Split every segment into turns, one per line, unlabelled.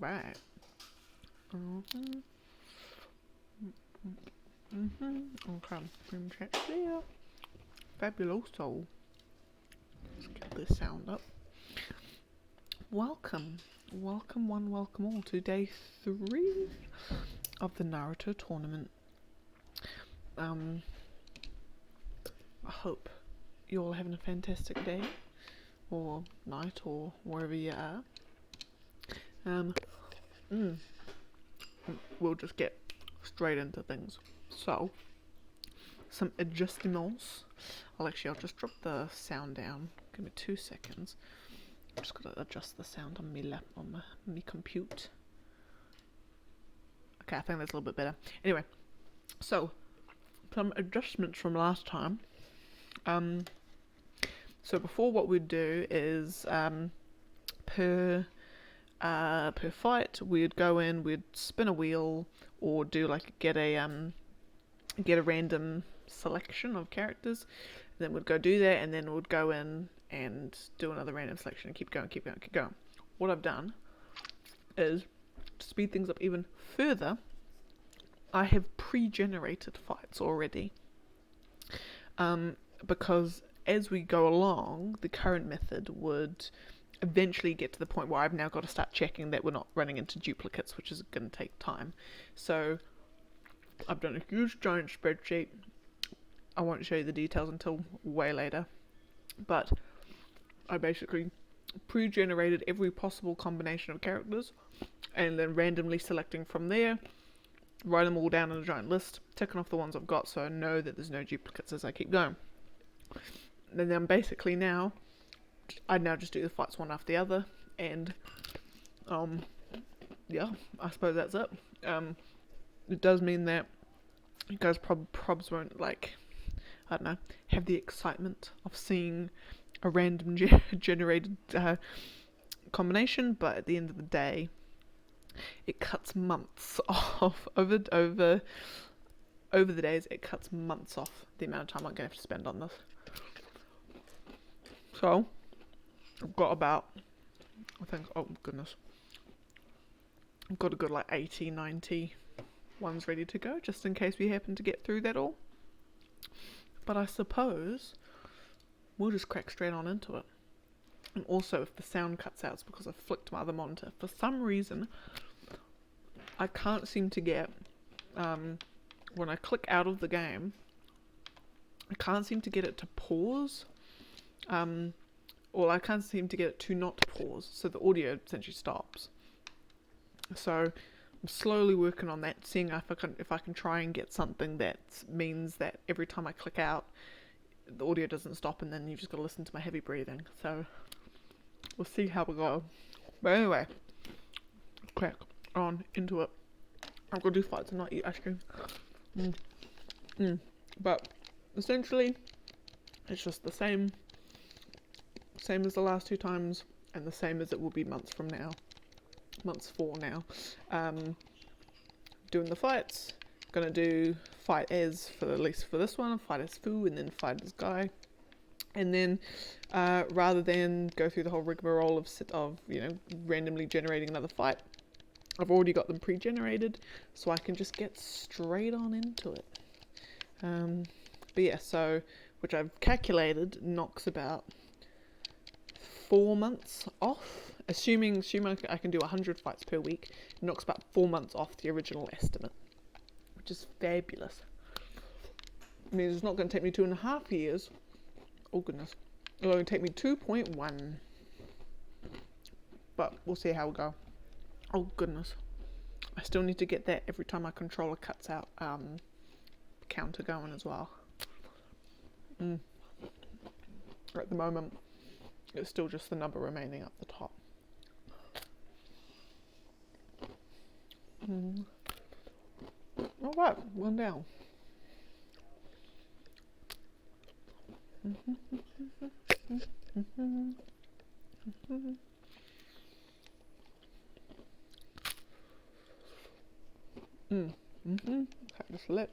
Alright. Okay, room chat clear. Fabuloso. Let's get this sound up. Welcome one, welcome all to day 3 of the Naruto tournament. I hope you're all having a fantastic day, or night, or wherever you are. We'll just get straight into things. So, some adjustments. I'll just drop the sound down. Give me 2 seconds. I'm just gonna adjust the sound on my compute. Okay, I think that's a little bit better. Anyway, so some adjustments from last time. So before, what we'd do is per fight we'd go in, we'd spin a wheel, or do get a random selection of characters, and then we'd go do that, and then we'd go in and do another random selection and keep going. What I've done is, to speed things up even further, I have pre-generated fights already, because as we go along, the current method would eventually get to the point where I've now got to start checking that we're not running into duplicates, which is going to take time. So I've done a huge giant spreadsheet. I won't show you the details until way later, but I basically pre-generated every possible combination of characters, and then randomly selecting from there, write them all down in a giant list, ticking off the ones I've got so I know that there's no duplicates as I keep going. And then basically now, I now just do the fights one after the other, and yeah, I suppose that's it. It does mean that you guys probs won't, I don't know, have the excitement of seeing a random generated combination, but at the end of the day, it cuts months off over the days. It cuts months off the amount of time I'm going to have to spend on this. So I've got about, oh goodness, I've got a good 80, 90 ones ready to go, just in case we happen to get through that all. But I suppose we'll just crack straight on into it. And also, if the sound cuts out, it's because I've flicked my other monitor. For some reason, I can't seem to get, when I click out of the game, I can't seem to get it to pause. Or I can't seem to get it to not pause, so the audio essentially stops. So I'm slowly working on that, seeing if I can try and get something that means that every time I click out, the audio doesn't stop, and then you've just got to listen to my heavy breathing. So we'll see how we go. But anyway, crack on into it. I'm gonna do fights and not eat ice cream. But essentially, it's just the same as the last 2 times, and the same as it will be months from now. Months 4 now. Doing the fights. Gonna do fight as, for at least for this one, fight as Fu, and then fight as Guy. And then, rather than go through the whole rigmarole of randomly generating another fight, I've already got them pre-generated, so I can just get straight on into it. But yeah, so, which I've calculated knocks about 4 months off, assuming I can do 100 fights per week. It knocks about 4 months off the original estimate, which is fabulous. It means it's not going to take me 2.5 years. Oh goodness, it'll only take me 2.1. But we'll see how we go. Oh goodness, I still need to get that every time my controller cuts out counter going as well. At the moment, it's still just the number remaining up the top. Alright, one down. Okay, just lip.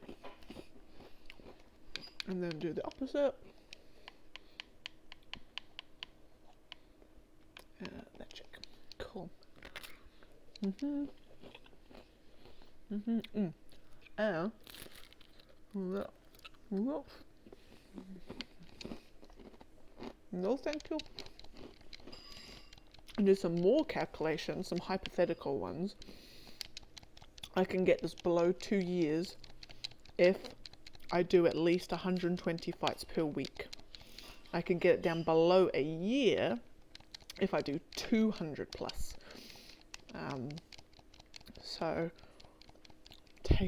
And then do the opposite. That check. Cool. Mm-hmm. Mm-hmm. Mm. And no, thank you. And do some more calculations, some hypothetical ones. I can get this below 2 years if I do at least 120 fights per week. I can get it down below a year if I do 200 plus. So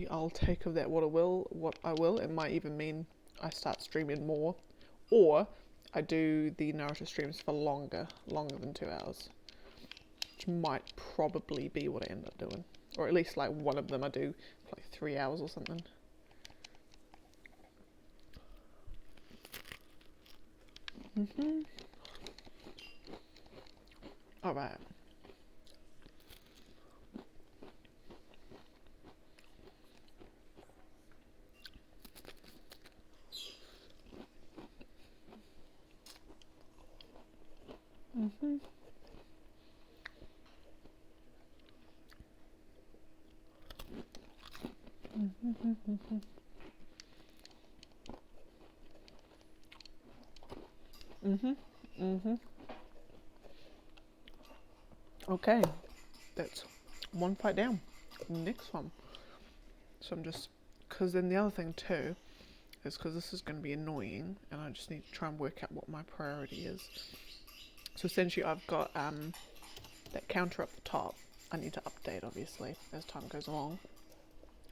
I'll take of that what I will. It might even mean I start streaming more, or I do the Naruto streams for longer than 2 hours, which might probably be what I end up doing, or at least like one of them I do for like 3 hours or something. All right. Okay, that's one fight down. Next one. So I'm just, because then the other thing too is because this is going to be annoying, and I just need to try and work out what my priority is. So essentially I've got that counter up the top. I need to update obviously as time goes along.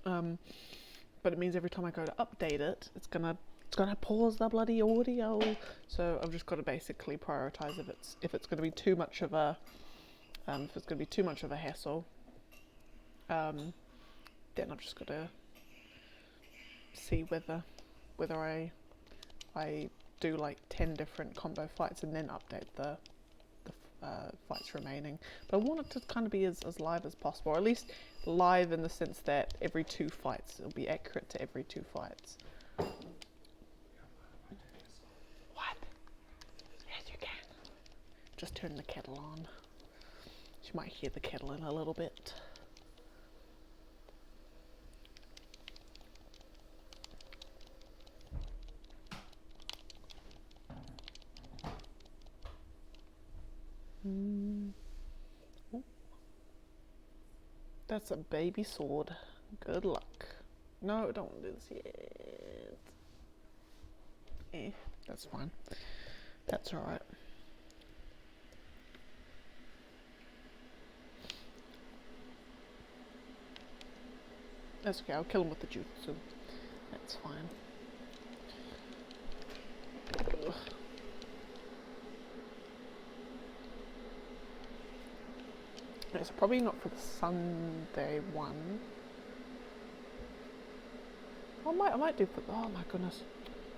But it means every time I go to update it, it's gonna pause the bloody audio. So I've just got to basically prioritize if it's going to be too much of a hassle. Then I've just got to see whether I do like 10 different combo fights and then update the fights remaining. But I want it to kind of be as live as possible, or at least live in the sense that every 2 fights, it'll be accurate to every 2 fights. What? Yes, you can. Just turn the kettle on. You might hear the kettle in a little bit. That's a baby sword. Good luck. No, don't do this yet. That's fine. That's alright. That's okay, I'll kill him with the jutsu. That's fine. Ugh. It's probably not for the Sunday one. I might do for, oh my goodness.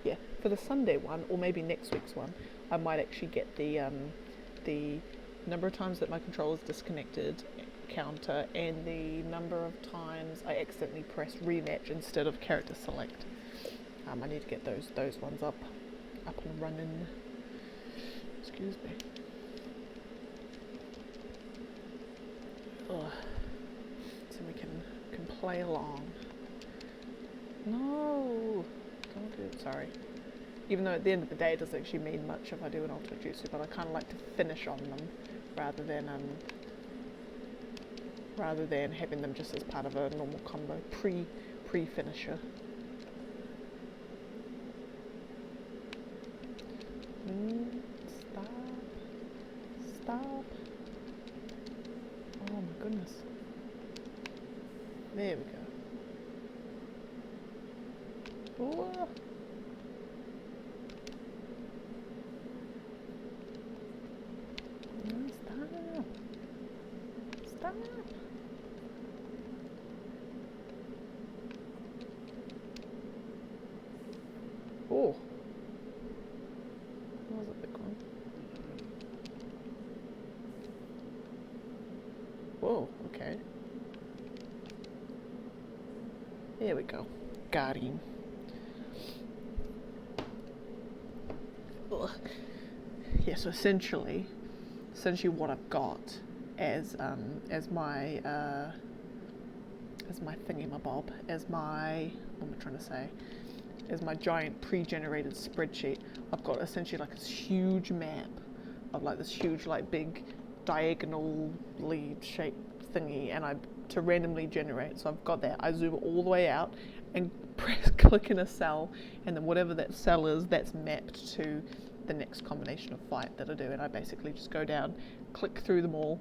Yeah, for the Sunday one, or maybe next week's one, I might actually get the number of times that my controller's disconnected counter and the number of times I accidentally press rematch instead of character select. I need to get those ones up and running. Excuse me. Ugh. So we can play along. No, don't do it. Sorry. Even though at the end of the day it doesn't actually mean much if I do an ultimate jutsu, but I kind of like to finish on them rather than having them just as part of a normal combo pre-finisher. Stop. Oh my goodness. There we go. Whoa. Stop. Oh. That was a big one. Whoa, okay. There we go. Got him. Ugh. Yeah, so essentially what I've got as my thingamabob, as my, what am I trying to say, as my giant pre-generated spreadsheet. I've got essentially like this huge map of like this huge like big diagonally shaped thingy, and to randomly generate. So I've got that. I zoom all the way out and click in a cell, and then whatever that cell is, that's mapped to the next combination of fight that I do. And I basically just go down, click through them all,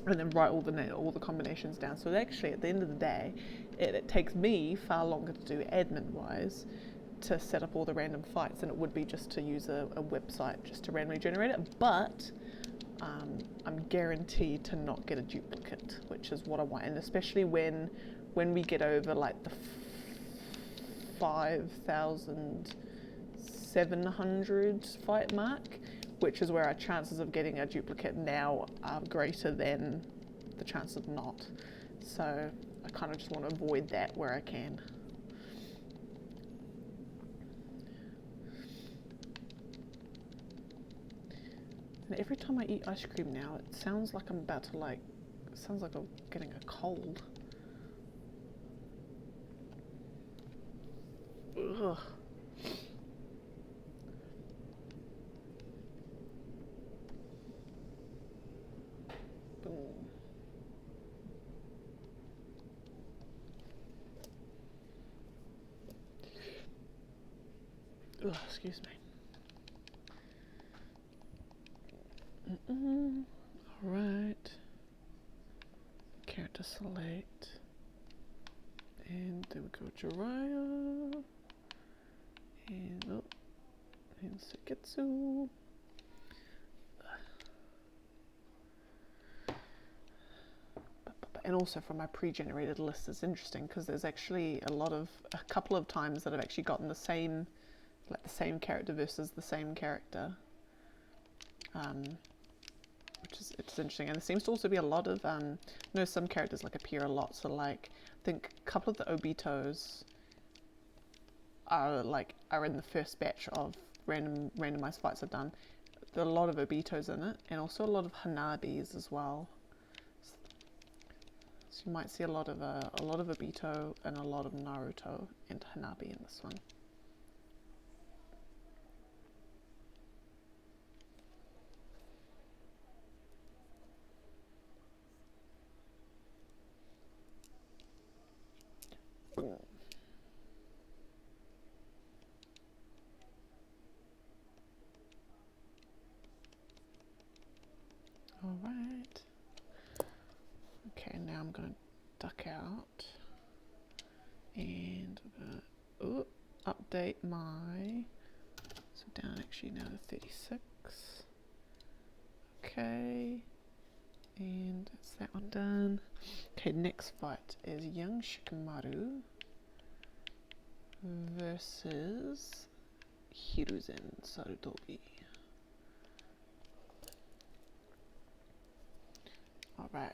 and then write all the combinations down. So actually, at the end of the day, it takes me far longer to do admin-wise to set up all the random fights than it would be just to use a website just to randomly generate it. But I'm guaranteed to not get a duplicate, which is what I want. And especially when we get over like the 5,700 fight mark, which is where our chances of getting a duplicate now are greater than the chance of not. So I kind of just want to avoid that where I can. And every time I eat ice cream now, it sounds like I'm about to it sounds like I'm getting a cold. Ugh. Boom. Ugh, excuse me. Alright. Character select. And there we go, Jiraiya. And and Seketsu. And also from my pre-generated list, it's interesting because there's actually a couple of times that I've actually gotten the same character versus the same character. It's interesting, and there seems to also be a lot of some characters like appear a lot. So like I think a couple of the Obitos are in the first batch of randomized fights I've done. There are a lot of Obitos in it, and also a lot of Hanabis as well. So you might see a lot of Obito and a lot of Naruto and Hanabi in this one. Alright. Okay, now I'm going to duck out and I'm going to update my, so down actually now to 36. Okay, and that's that one done. Okay, next fight is young Shikamaru versus Hirozen Sarutobi. All right.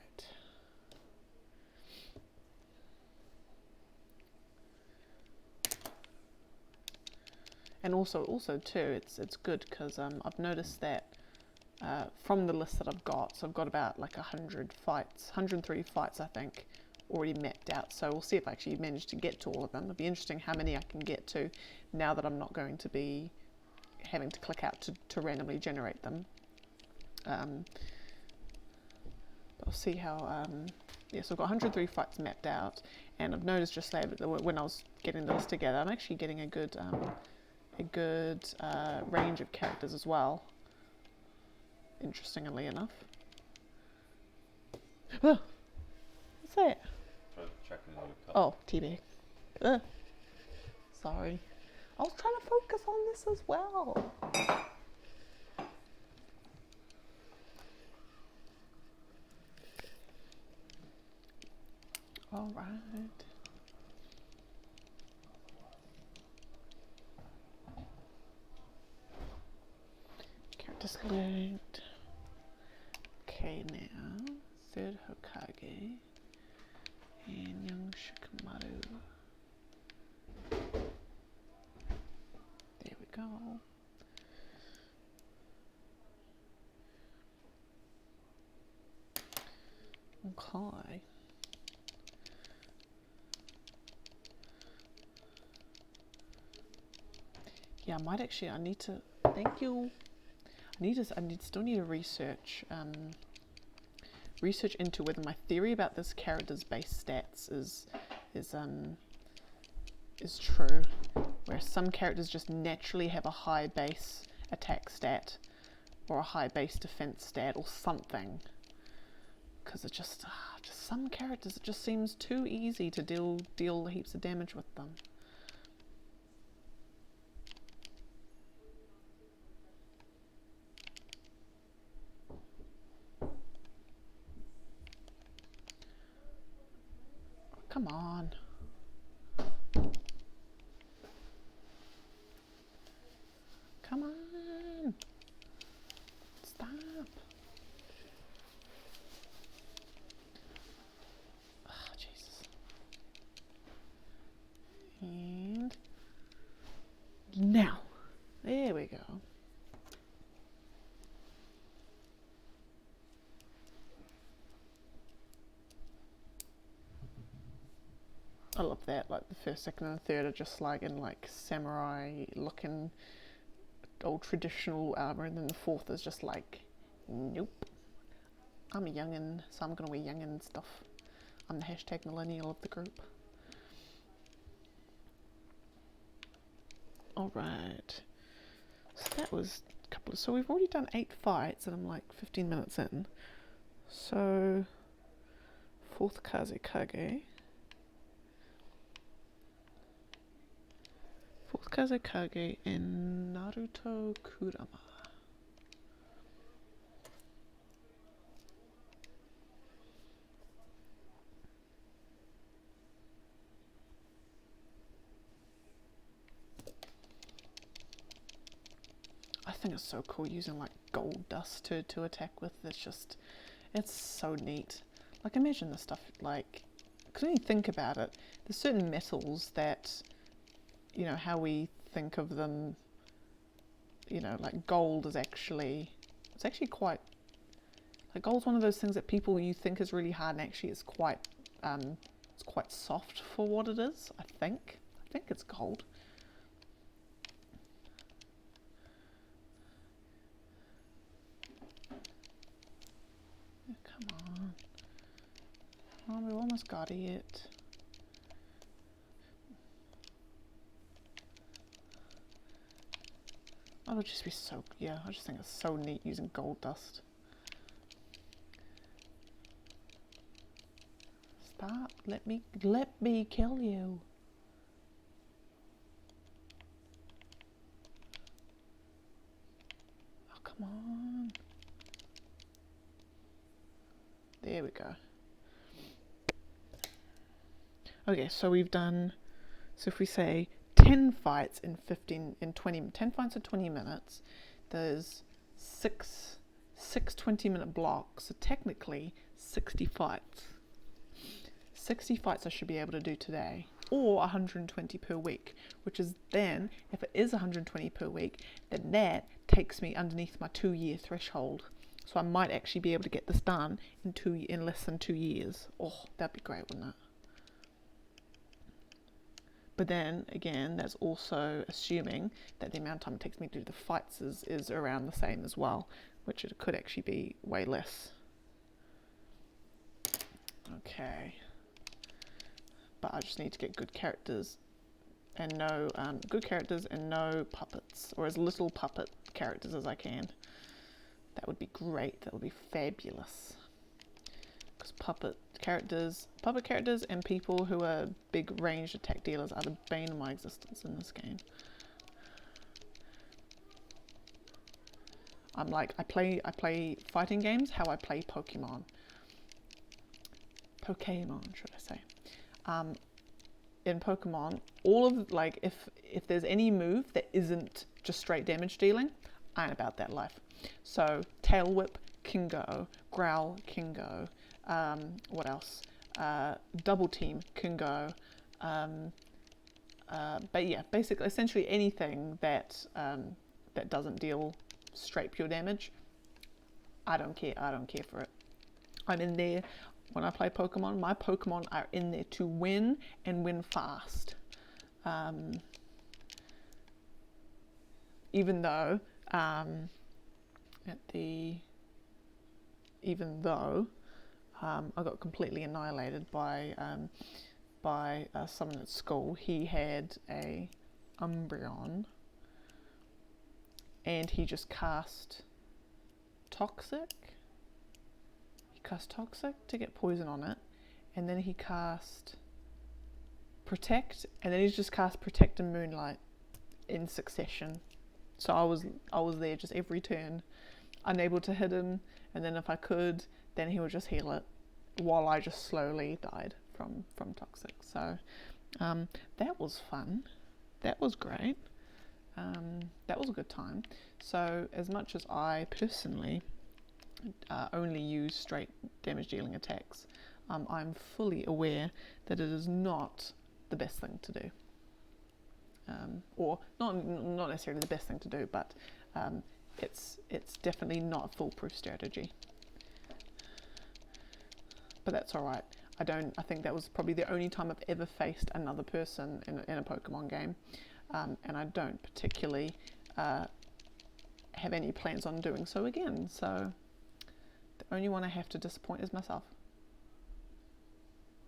And also too, it's good because I've noticed that from the list that I've got, so I've got about like 100 fights, 103 fights I think, already mapped out. So we'll see if I actually manage to get to all of them. It'll be interesting how many I can get to now that I'm not going to be having to click out to randomly generate them. I'll see how, yeah, so I've got 103 fights mapped out, and I've noticed just there when I was getting this together, I'm actually getting a good range of characters as well, interestingly enough. Oh, what's that? Oh, TV. Sorry. I was trying to focus on this as well. All right. Character select. Okay, now third Hokage and young Shikamaru. There we go. Okay. Yeah, I might actually, I need to, thank you. Still need to research, research into whether my theory about this character's base stats is true. Where some characters just naturally have a high base attack stat or a high base defense stat or something. Because it just some characters, it just seems too easy to deal heaps of damage with them. Come on. Come on. Stop. Oh, Jesus. And now. There we go. I love that, like the first, second and third are just like in like samurai looking old traditional armor, and then the fourth is just like, nope, I'm a youngin', so I'm gonna wear youngin' stuff. I'm the hashtag millennial of the group. Alright, so that was a couple of, so we've already done 8 fights and I'm like 15 minutes in. So, 4th Kazekage. 4th Kazekage and Naruto Kurama. I think it's so cool using like gold dust to attack with. It's so neat. Like imagine this stuff, like, because when you think about it, there's certain metals that, you know, how we think of them, you know, like gold is actually, it's actually quite, like gold's one of those things that you think is really hard, and actually it's quite soft for what it is, I think it's gold. Come on. Oh, we almost got it. Oh, it'll just be so, yeah, I just think it's so neat using gold dust. Stop, let me kill you. Oh, come on. There we go. Okay, so we've done, so if we say 10 fights in 10 fights in 20 minutes, there's six 20-minute blocks, so technically 60 fights. 60 fights I should be able to do today, or 120 per week, which is then, if it is 120 per week, then that takes me underneath my 2-year threshold. So I might actually be able to get this done in less than 2 years. Oh, that'd be great, wouldn't it? But then, again, that's also assuming that the amount of time it takes me to do the fights is around the same as well, which it could actually be way less. Okay. But I just need to get good characters and no puppets, or as little puppet characters as I can. That would be great. That would be fabulous. Because puppet characters and people who are big ranged attack dealers are the bane of my existence in this game. I'm like, I play fighting games how I play Pokemon. Pokemon, should I say. In Pokemon, all of, like, if there's any move that isn't just straight damage dealing, I ain't about that life. So, Tail Whip can go, Growl can go, what else? Double Team can go, but yeah, basically, essentially anything that doesn't deal straight pure damage, I don't care for it. I'm in there, when I play Pokemon, my Pokemon are in there to win and win fast. Even though, I got completely annihilated by someone at school. He had a Umbreon, and he just cast Toxic. He cast Toxic to get poison on it, and then he cast Protect, and then he's just cast Protect and Moonlight in succession. So I was there just every turn, unable to hit him, and then if I could, then he would just heal it, while I just slowly died from Toxic. So that was fun. That was great. That was a good time. So as much as I personally only use straight damage dealing attacks, I'm fully aware that it is not the best thing to do. Or not necessarily the best thing to do, but it's definitely not a foolproof strategy. But that's alright. I think that was probably the only time I've ever faced another person in a Pokemon game, and I don't particularly have any plans on doing so again. So the only one I have to disappoint is myself.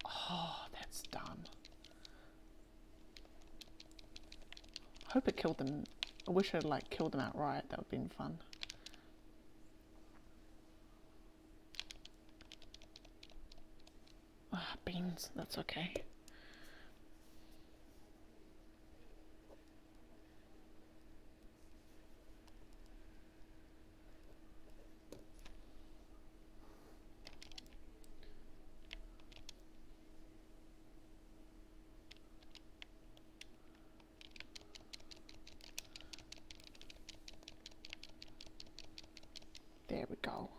Oh, that's dumb. I hope it killed them. I wish I'd killed them outright. That would have been fun. Ah, beans. That's okay. There we go.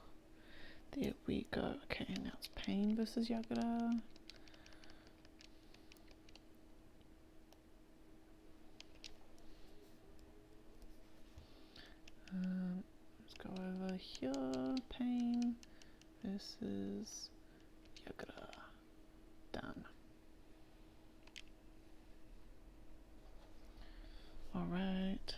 There we go. Okay, now it's Pain versus Yagura. Let's go over here. Pain versus Yagura. Done. Alright.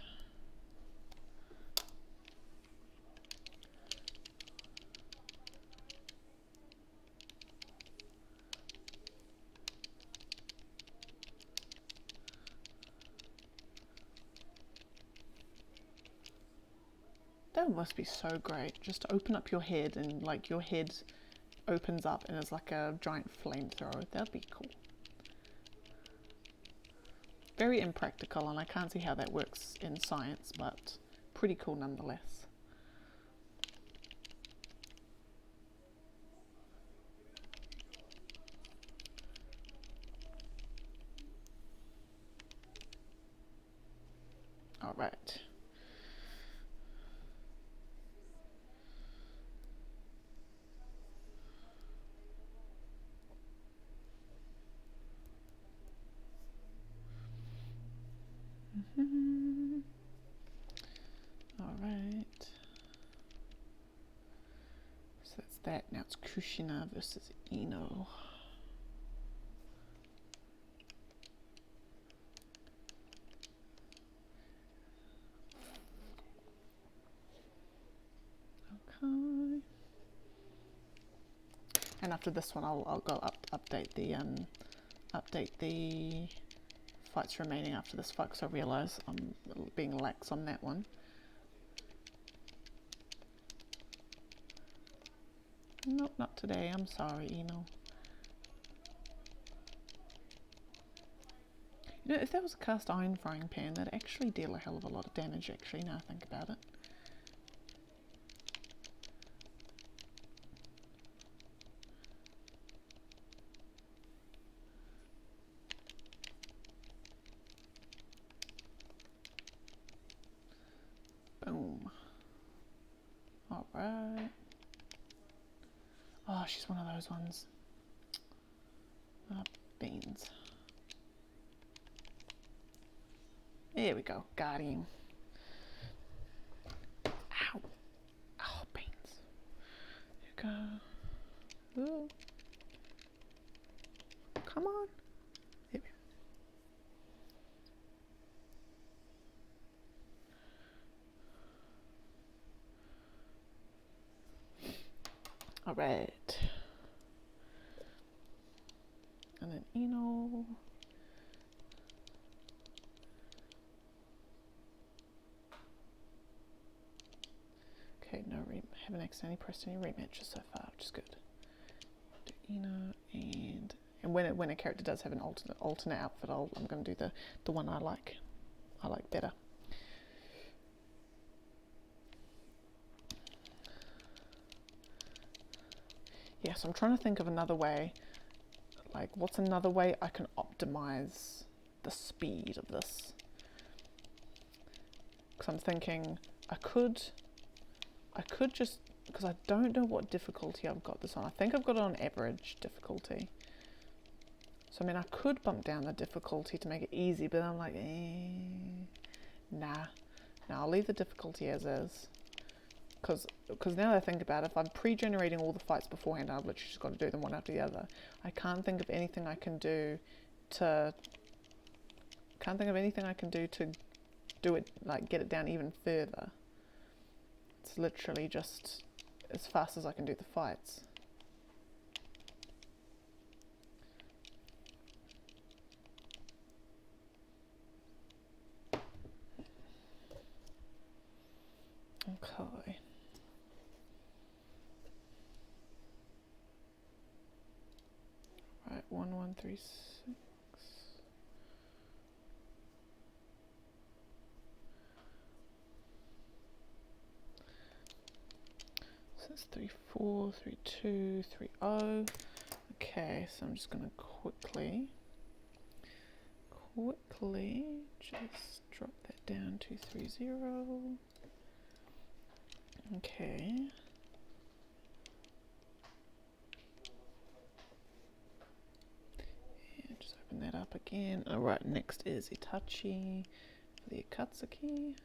That must be so great, just to open up your head and your head opens up and it's like a giant flamethrower. That'd be cool. Very impractical, and I can't see how that works in science, but pretty cool nonetheless. All right. All right. So that's that. Now it's Kushina versus Ino. Okay. And after this one, I'll go update the fights remaining after this fight, because I realise I'm being lax on that one. Nope, not today. I'm sorry, Eno. You know, if that was a cast iron frying pan, that'd actually deal a hell of a lot of damage, actually, now I think about it. Boom. Alright. Oh, she's one of those ones. Oh, beans. There we go. Got him. Ow. Oh, beans. There you go. Ooh. Come on. There we go. Alright. And then Eno. Okay, no haven't accidentally pressed any rematches so far, which is good. Do Eno and when a character does have an alternate outfit, I'm going to do the one I like better. Yeah, so I'm trying to think of another way. Like, what's another way I can optimize the speed of this? Because I'm thinking I could just, because I don't know what difficulty I've got this on. I think I've got it on average difficulty. So I mean, I could bump down the difficulty to make it easy, but I'm like, nah. I'll leave the difficulty as is. Because now that I think about it, if I'm pre-generating all the fights beforehand, I've literally just got to do them one after the other. I can't think of anything I can do to do it, like, get it down even further. It's literally just as fast as I can do the fights. Okay. Right, 1136. So it's 343230. Okay, so I'm just gonna quickly just drop that down to 30. Okay. And just open that up again. Alright, next is Itachi for the Akatsuki.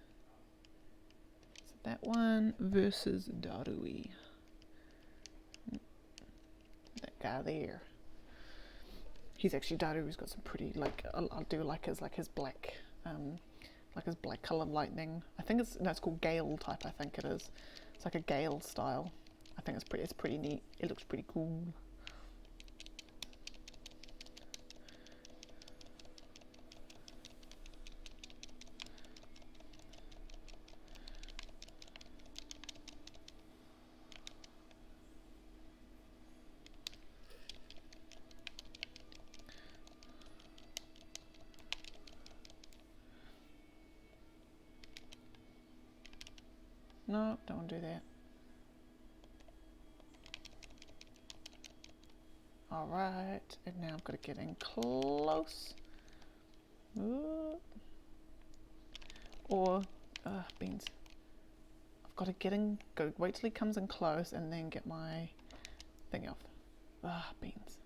So that one versus Darui. That guy there. He's actually Darui's got some pretty, like, I do like his black colored lightning. I think it's called Gale type, I think it is. It's like a Gale style. I think it's pretty neat. It looks pretty cool. No, don't want to do that. Alright, and now I've got to get in close. Ooh. Or, beans. I've got to wait till he comes in close and then get my thing off. Beans.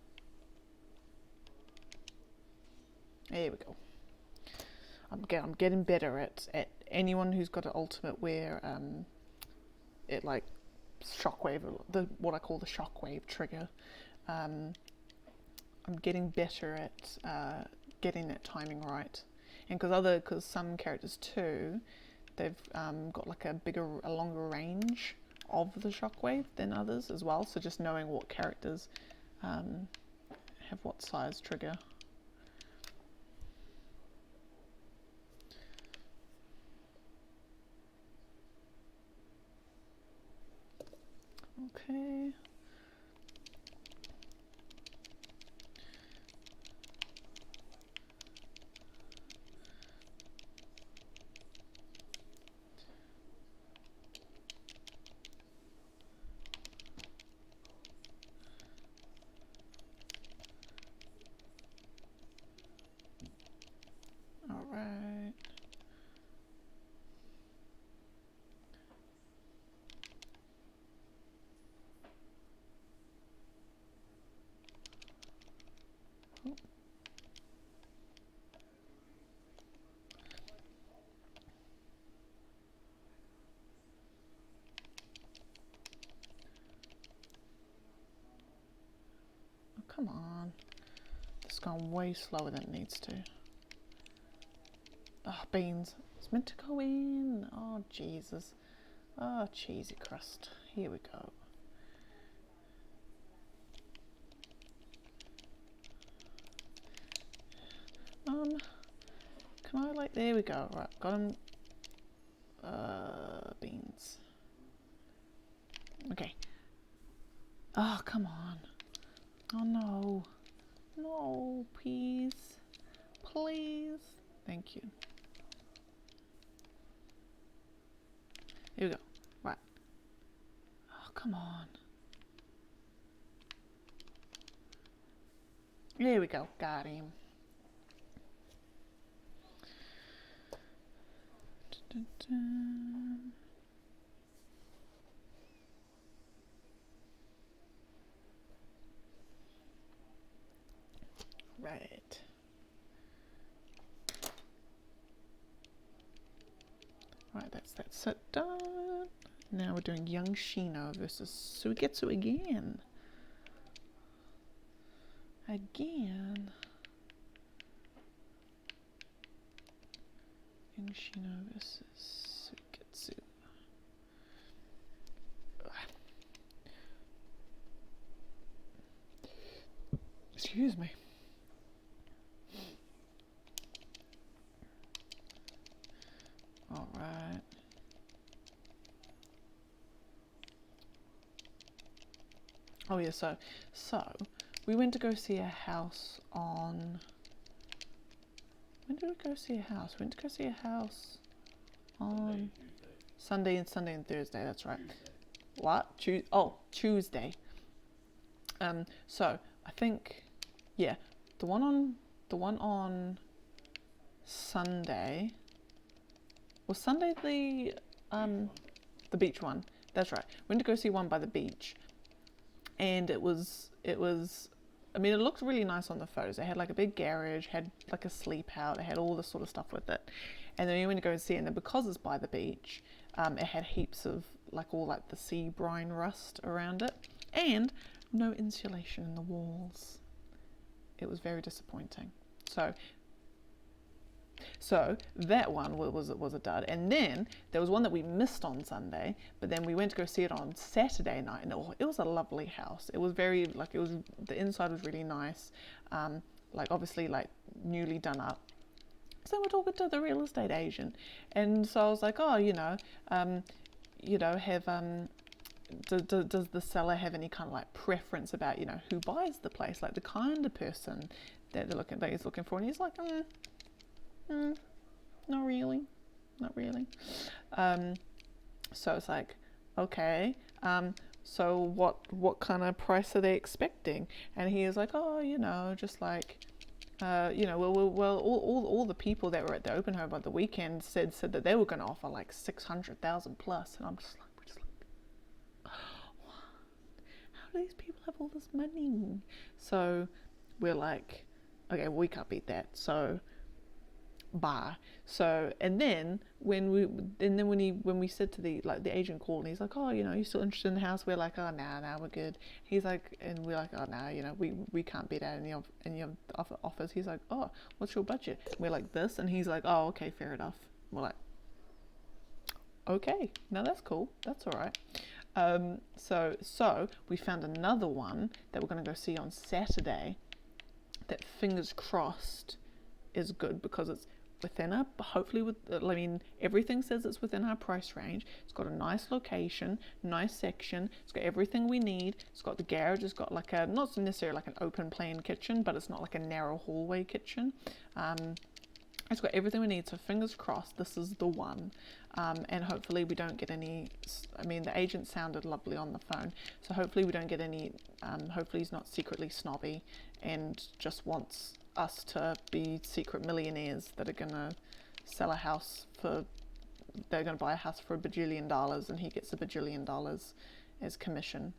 There we go. I'm getting better at anyone who's got an ultimate where it like shockwave, what I call the shockwave trigger. I'm getting better at getting that timing right, and because some characters too, they've got like a longer range of the shockwave than others as well. So just knowing what characters have what size trigger. Okay. All right. come on. This is going way slower than it needs to. Oh, beans. It's meant to go in. Oh, Jesus. Oh, cheesy crust. Here we go. Can I like, there we go. Right, got him. Beans. Okay. Oh, come on. Oh, no. No, please. Please. Thank you. Here we go. Right. Oh, come on. There we go. Got him. Dun, dun, dun. Right. Right, that's that set done. Now we're doing young Shino versus Suigetsu again. Again. Young Shino versus Suigetsu. Excuse me. All right. Oh yeah, so we went to go see a house on, when did we go see a house? We went to go see a house on Sunday and Thursday, that's right. Tuesday. What? Tuesday. So I think, yeah, the one on Sunday, was Sunday the beach one? That's right. Went to go see one by the beach, and it was. I mean, it looked really nice on the photos. It had like a big garage, had like a sleep out, it had all this sort of stuff with it. And then we went to go and see it, and then because it's by the beach, it had heaps of like all like the sea brine rust around it, and no insulation in the walls. It was very disappointing. So that one was a dud. And then there was one that we missed on Sunday, but then we went to go see it on Saturday night, and it was a lovely house. It was very like, it was, the inside was really nice, like obviously like newly done up. So we're talking to the real estate agent, and so I was like, oh, have does the seller have any kind of like preference about who buys the place, like the kind of person that he's looking for? And he's like, not really. So it's like, okay, so what kind of price are they expecting? And he is like, oh, just like, well, all the people that were at the open home on the weekend said that they were going to offer like 600,000 plus, and I'm just like, how do these people have all this money? So we're like, okay, well, we can't beat that. So bye. So and then when we said to the agent called, and he's like, oh, you still interested in the house? We're like, oh, nah, we're good. He's like, and we're like, oh, nah, we can't beat out any of the offers. He's like, oh, what's your budget? We're like, this, and he's like, oh, okay, fair enough. We're like, okay, now that's cool, that's all right. So we found another one that we're going to go see on Saturday that, fingers crossed, is good, because it's within our, hopefully everything says it's within our price range. It's got a nice location, nice section, it's got everything we need. It's got the garage, it's got like a, not necessarily like an open plan kitchen, but it's not like a narrow hallway kitchen. It's got everything we need, so fingers crossed this is the one. And hopefully we don't get any, the agent sounded lovely on the phone, so hopefully we don't get any, hopefully he's not secretly snobby and just wants us to be secret millionaires that are going to sell a house for, they're going to buy a house for $1 bajillion and he gets $1 bajillion as commission.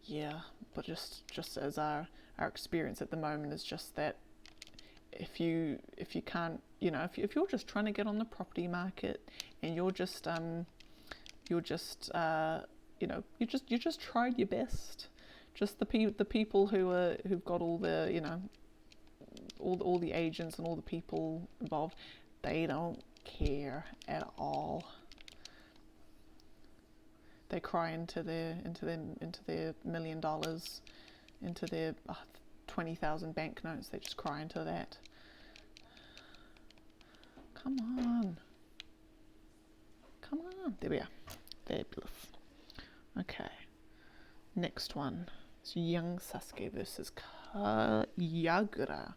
Yeah, but just as our experience at the moment is just that if you can't, if you're just trying to get on the property market and you just tried your best Just the people who've got all the, you know, all the agents and all the people involved. They don't care at all. They cry into their $1 million, into their 20,000 banknotes. They just cry into that. Come on. Come on. There we are. Fabulous. Okay. Next one. It's young Sasuke versus Yagura.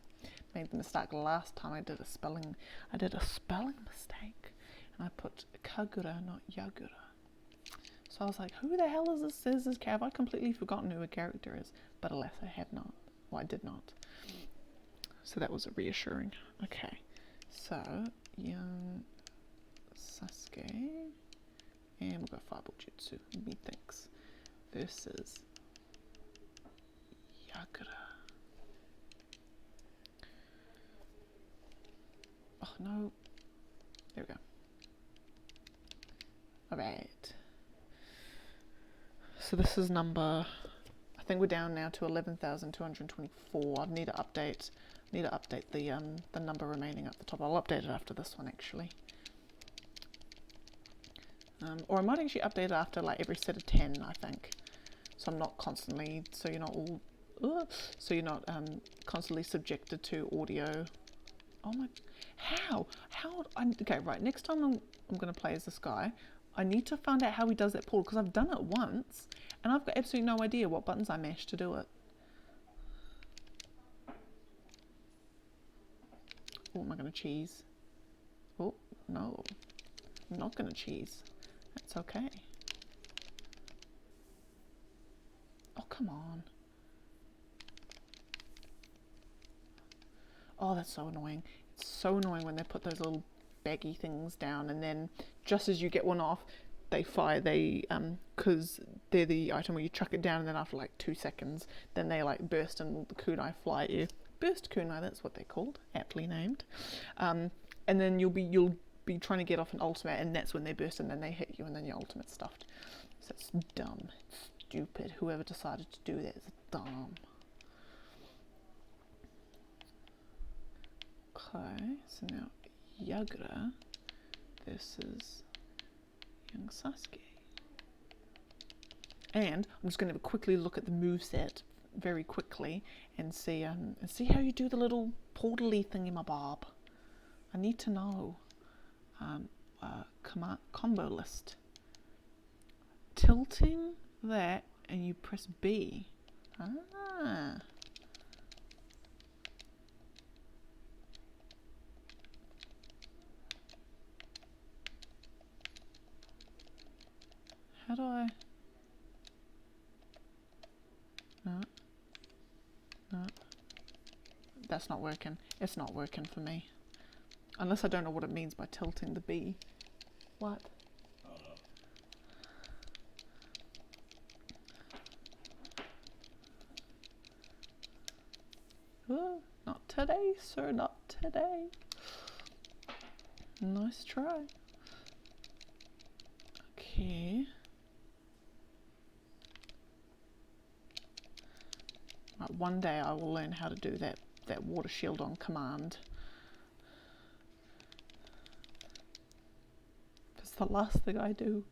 Made the mistake last time I did a spelling mistake. And I put Kagura, not Yagura. So I was like, who the hell is this? Is this Have I completely forgotten who a character is? But alas, I have not. Well, I did not. So that was reassuring. Okay. So, young Sasuke. And we'll go Fireball Jutsu. Methinks. Versus Yagura. Oh no. There we go. Alright. So this is number, I think we're down now to 11,224. I need to update the number remaining at the top. I'll update it after this one actually. Or I might actually update it after like every set of 10, I think. So I'm not constantly, so you're not constantly subjected to audio. Oh my, okay, right, next time I'm going to play as this guy, I need to find out how he does that pull, because I've done it once, and I've got absolutely no idea what buttons I mashed to do it. Oh, am I going to cheese? Oh, no, I'm not going to cheese. That's okay. Oh, come on. Oh, that's so annoying. It's so annoying when they put those little baggy things down, and then just as you get one off, they fire, because they're the item where you chuck it down, and then after like 2 seconds, then they like burst and the kunai fly at you. Burst kunai, that's what they're called, aptly named. And then you'll be trying to get off an ultimate, and that's when they burst, and then they hit you, and then your ultimate's stuffed. So it's dumb, it's stupid. Whoever decided to do that is dumb. Okay, so now Yagura versus young Sasuke. And I'm just going to quickly look at the moveset very quickly and see how you do the little portal-y thingamabob. I need to know. Combo list. Tilting that and you press B. Ah. How do I? No. That's not working. It's not working for me. Unless I don't know what it means by tilting the B. What? Oh, not today, sir, not today. Nice try. Okay. Right, one day I will learn how to do that water shield on command. It's the last thing I do.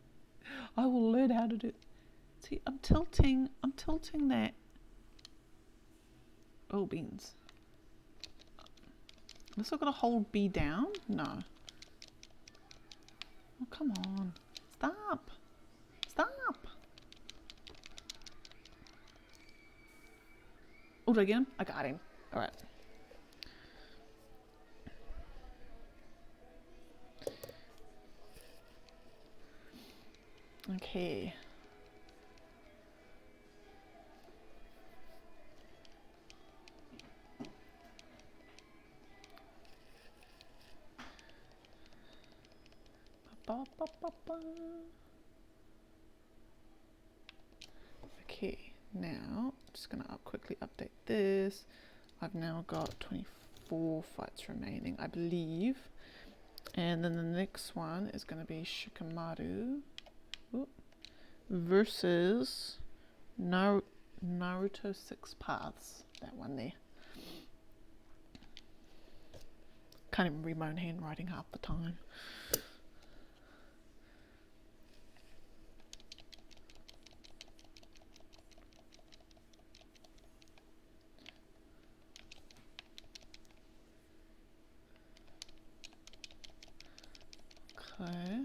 I will learn how to do. See, I'm tilting that. Oh, beans. Am I still gonna hold B down? No. Oh, come on. Stop. Stop. Oh, did I get him? I got him. All right. Okay. Okay, now I'm just going to quickly update this. I've now got 24 fights remaining, I believe. And then the next one is going to be Shikamaru versus Naruto Six Paths, that one there. Can't even read my own handwriting half the time. Okay.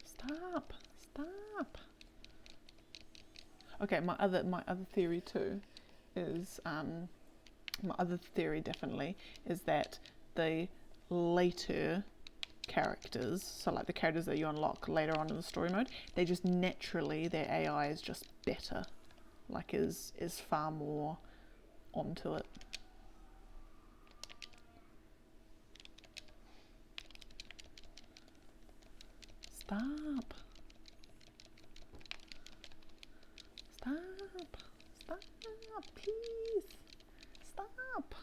Stop. Okay, my other theory too is my other theory definitely is that the later characters, so like the characters that you unlock later on in the story mode, they just naturally, their AI is just better, like is far more onto it. Stop, please, stop.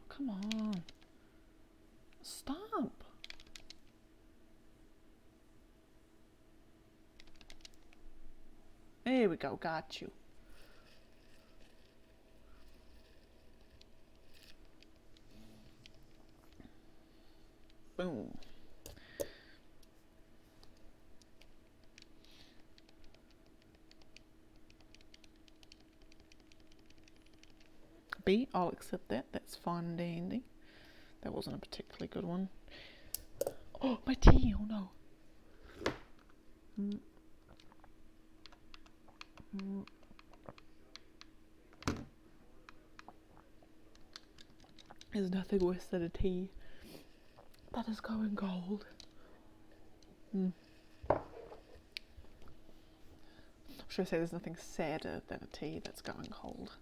Come on. Stop. There we go. Got you. Boom. B, I'll accept that. That's fine and dandy. That wasn't a particularly good one. Oh, my tea! Oh no. There's nothing worse than a tea that is going cold. Should I say there's nothing sadder than a tea that's going cold?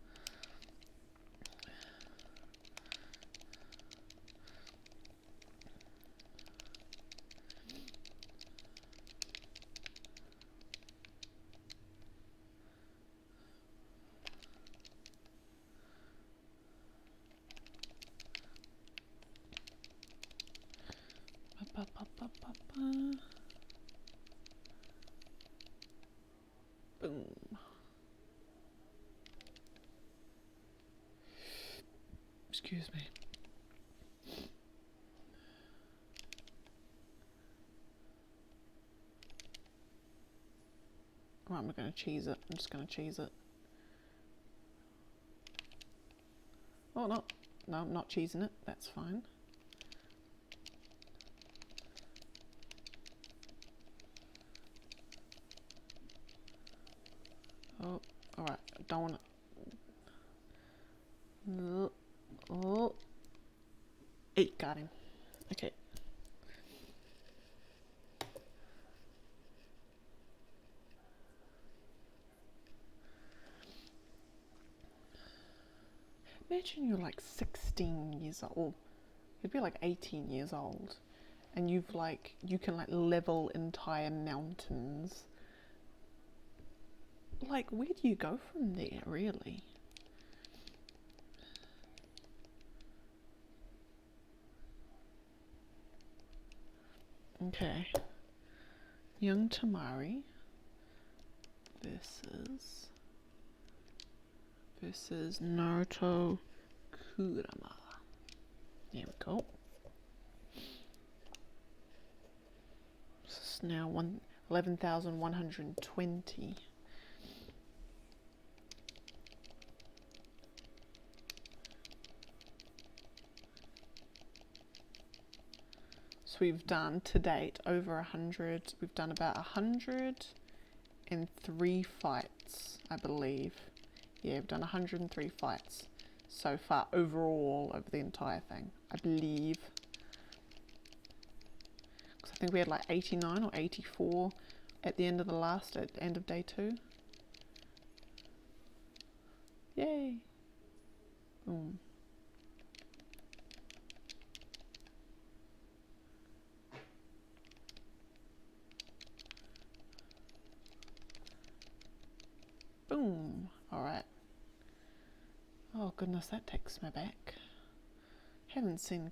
Boom. Excuse me. Right, I'm going to cheese it. I'm just going to cheese it. Oh, no. No, I'm not cheesing it. That's fine. Oh, alright. I don't want to... Oh. Hey, got him. Okay. Imagine you're like 16 years old. You'd be like 18 years old. And you've like, you can like level entire mountains. Like, where do you go from there, really? Okay. Young Tamari versus Naruto Kurama. There we go. This is now 11,120. So we've done to date over 100. We've done about 103 fights, I believe. Yeah, we've done 103 fights so far overall over the entire thing, I believe. Because I think we had like 89 or 84 at the end of at the end of day 2. Yay! Boom. goodness, that takes me back. Haven't seen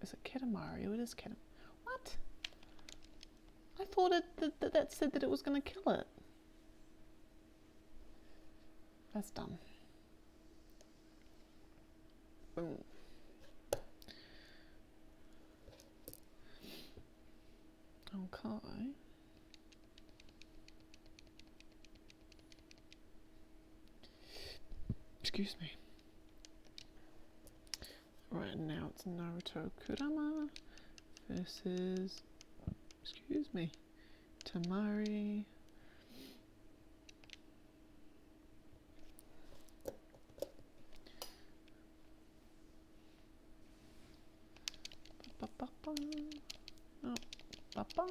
is it Kitamaru? It is Kitam. What? I thought that said that it was going to kill it. That's dumb. Boom. Okay. Excuse me. Right, now it's Naruto Kurama versus, excuse me, Tamari. Oh, ba-ba.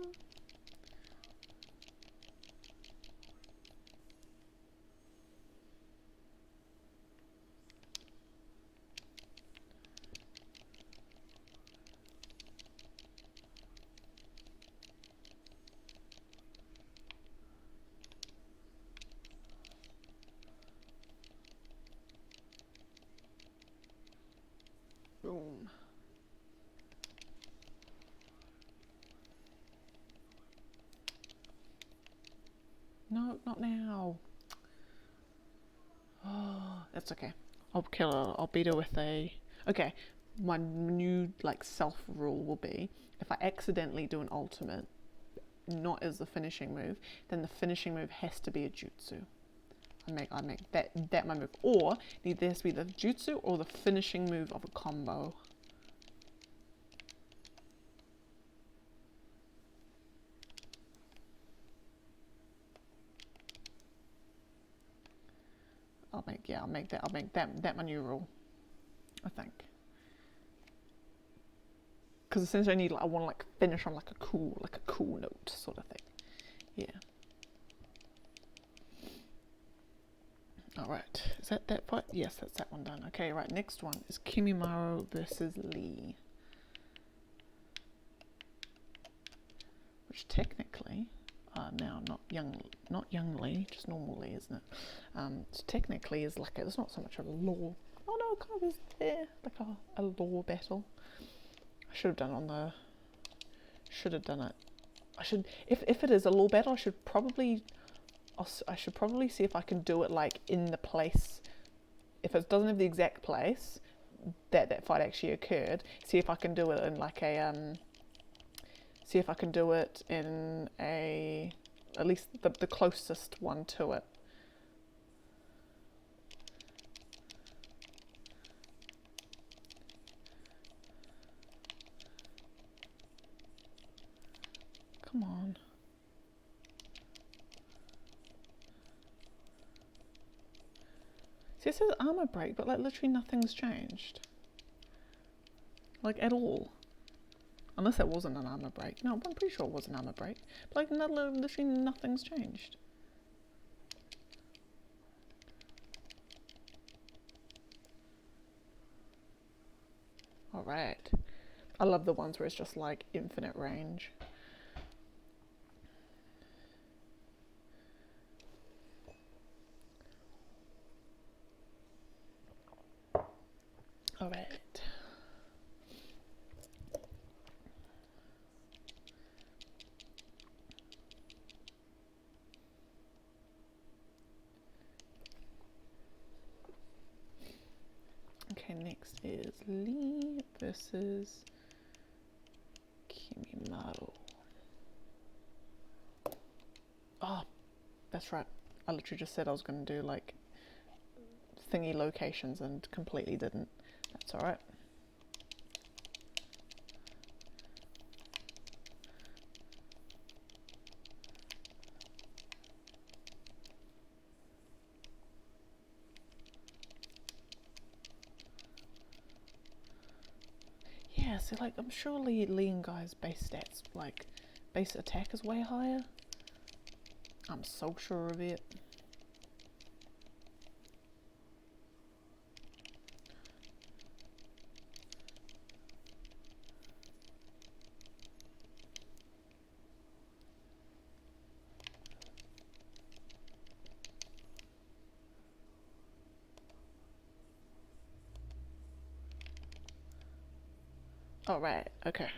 Boom. No, not now. Oh, that's okay. I'll kill her. I'll beat her with a... Okay, my new like self rule will be if I accidentally do an ultimate, not as the finishing move, then the finishing move has to be a jutsu. I make that my move. Or either has to be the jutsu or the finishing move of a combo. I'll make that my new rule, I think. Because essentially I want to like finish on like a cool note sort of thing. Yeah. Alright, is that fight? Yes, that's that one done. Okay, right, next one is Kimimaro versus Lee. Which technically, now not young Lee, just normal Lee, isn't it? So technically is like, it's not so much a law. Oh no, it kind of is there, like a law battle. I should have done it. I should, if it is a law battle, I should probably see if I can do it like in the place. If it doesn't have the exact place that fight actually occurred, see if I can do it in like a see if I can do it in a, at least the closest one to it. Come on. See, it says armor break, but like literally nothing's changed. Like at all. Unless it wasn't an armor break. No, I'm pretty sure it was an armor break. But like literally nothing's changed. Alright. I love the ones where it's just like infinite range. Alright. Okay, next is Lee versus Kimimaro. Oh, that's right. I literally just said I was going to do like thingy locations and completely didn't. That's alright. Yeah, so like I'm sure Lee and Guy's base stats, like base attack is way higher. I'm so sure of it. Oh, right. Okay.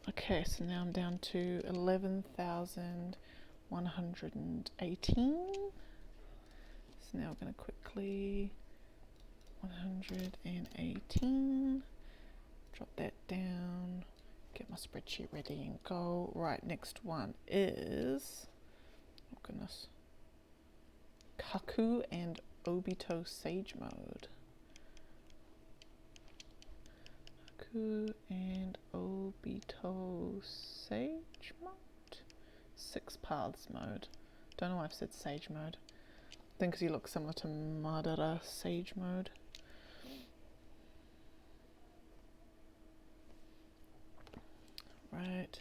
Okay, so now I'm down to 11,118. So now we're going to quickly 118. Drop that down. Get my spreadsheet ready and go. Right, next one is, oh goodness, Kaku and Obito Sage Mode. Kaku and Obito Sage Mode? 6 Paths Mode. Don't know why I've said Sage Mode. I think because he looks similar to Madara Sage Mode. Right.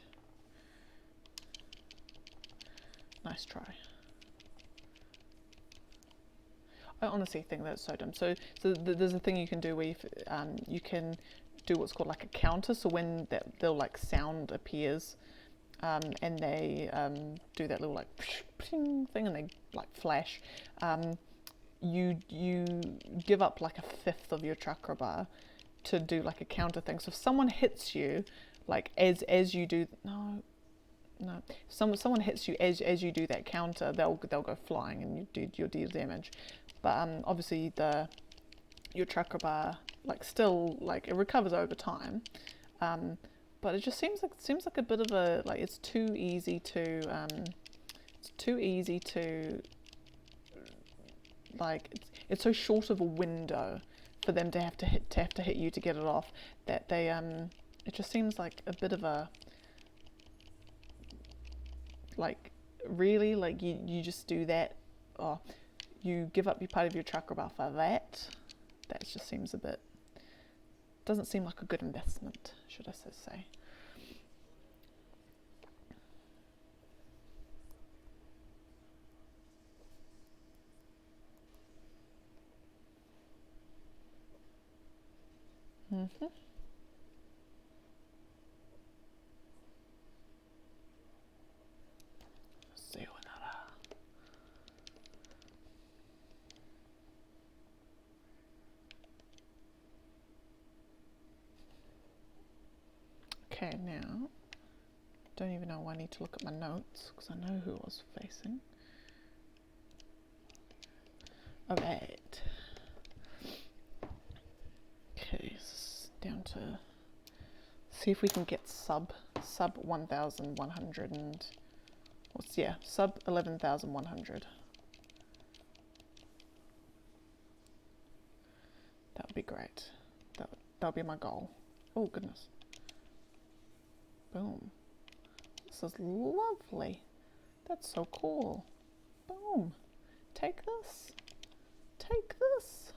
Nice try. I honestly think that's so dumb. So there's a thing you can do where you can do what's called like a counter. So when they'll like sound appears, and they do that little like thing and they like flash, you give up like 1/5 of your chakra bar to do like a counter thing. So if someone hits you, like as you do, no, someone hits you as you do that counter, they'll go flying and you'll deal damage. But obviously your chakra bar like still like it recovers over time. But it just seems like a bit of a like it's too easy to like it's so short of a window for them to have to hit you to get it off that they it just seems like a bit of a like really like you just do that, or you give up your part of your chakra bar for that. That just seems a bit, doesn't seem like a good investment, should I say. Okay, now, don't even know why I need to look at my notes, because I know who I was facing. Alright. Okay, so down to, see if we can get sub 1,100 and, sub 11,100. That would be great. That would be my goal. Oh, goodness. Boom. This is lovely. That's so cool. Boom. Take this. Take this.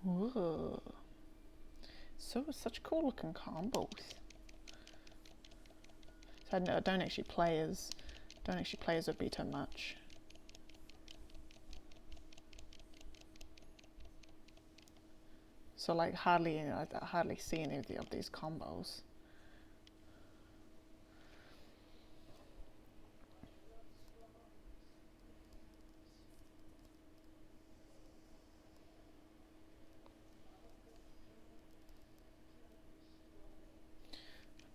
Whoa. So such cool looking combos. So I don't actually play as Obito much. So like I hardly see any of these combos.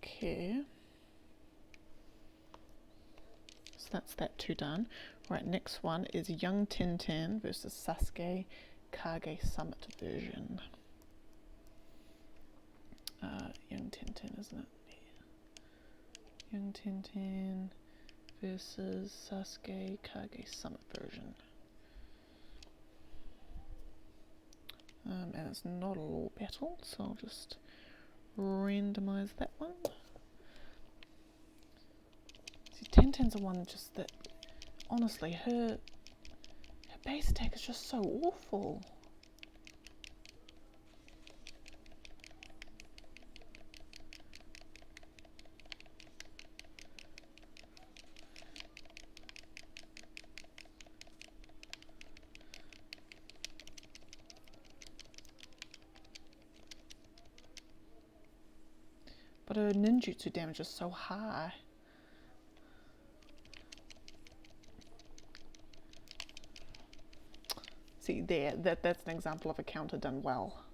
Okay. So that's that two done. Right, next one is Young Tintin versus Sasuke Kage Summit version. Young Tintin, isn't it? Yeah. Young Tintin versus Sasuke Kage Summit version. And it's not a law battle, so I'll just randomize that one. See, Tintin's the one just that, honestly, her base attack is just so awful. But her ninjutsu damage is so high. See there, that's an example of a counter done well.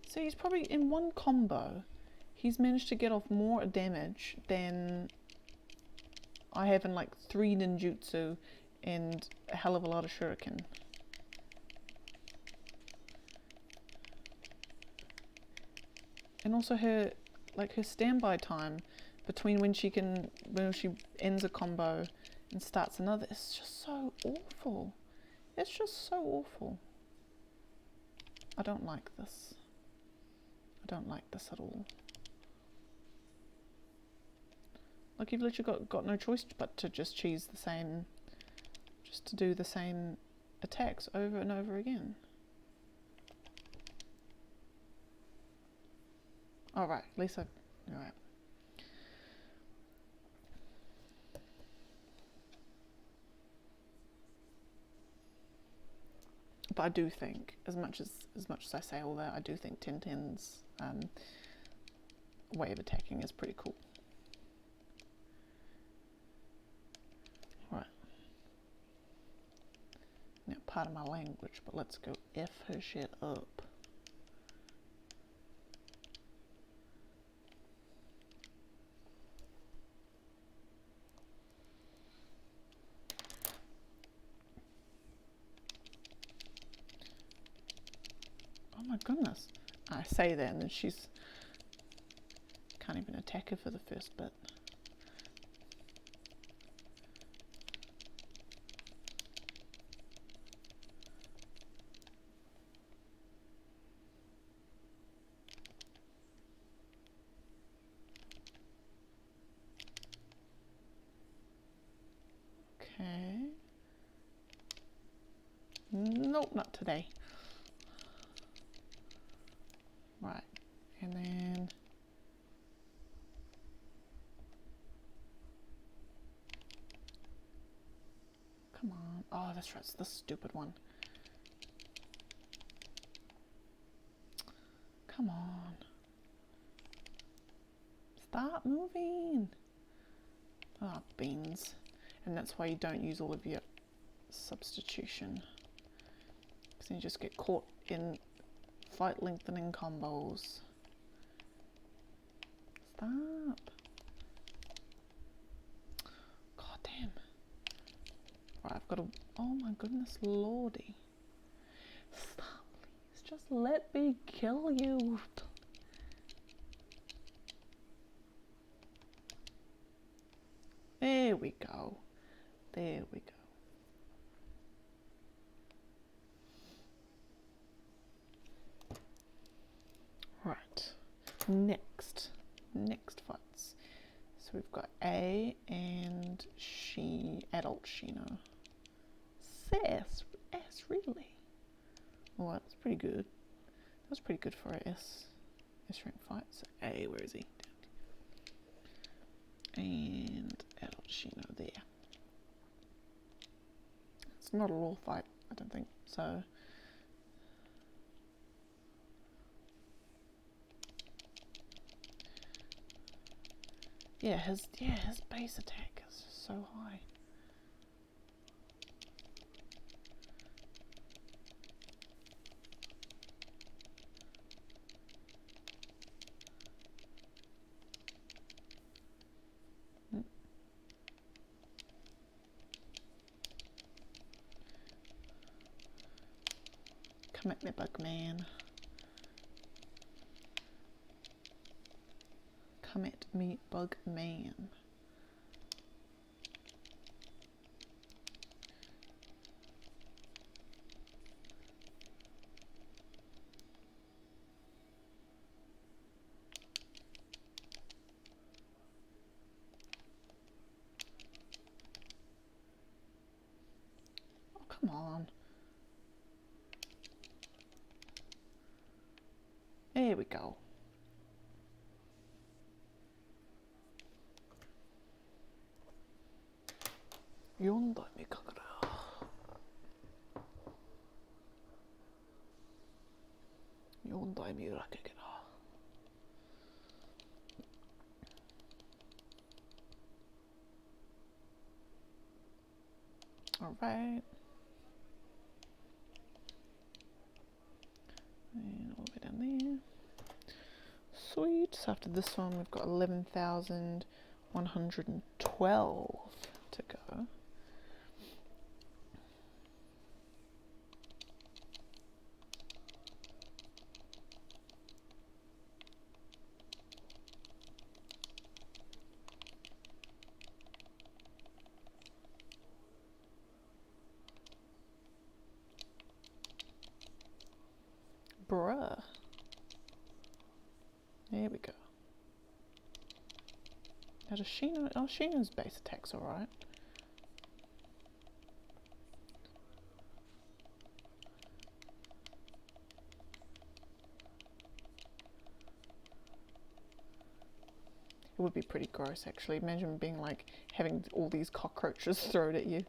So he's probably, in one combo, he's managed to get off more damage than I have in like 3 ninjutsu and a hell of a lot of shuriken. And also her standby time between when she ends a combo and starts another, it's just so awful. It's just so awful. I don't like this. I don't like this at all. Like, you've literally got no choice but to just to do the same attacks over and over again. Alright, at least alright. But I do think, as much as I say all that, I do think 1010's way of attacking is pretty cool. Right. Now, pardon my language, but let's go F her shit up. Oh my goodness. I say that and then she's can't even attack her for the first bit. Okay. Nope, not today. Right, and then come on. Oh, that's right, it's the stupid one. Come on. Stop moving. Ah, oh, beans. And that's why you don't use all of your substitution. Because then you just get caught in fight lengthening combos. Stop. God damn. Right, I've got to. Oh my goodness lordy. Stop, please. Just let me kill you. There we go. There we go. Right, next fights. So we've got A and adult Shino. S really? Oh, that's pretty good. That was pretty good for a S rank fight. So A, where is he? And adult Shino there. It's not a raw fight, I don't think. So yeah, his base attack is so high. Come at me, Bugman. Come at me, Bugman. Oh, come on. There we go. Yondai mi kakara. Yondai mi rakekera. Alright. And all the way down there. Sweet. So after this one, we've got 11,112 to go. Bruh. There we go. Now does Shina, oh, Shina's base attack's alright. It would be pretty gross actually. Imagine being like, having all these cockroaches thrown at you.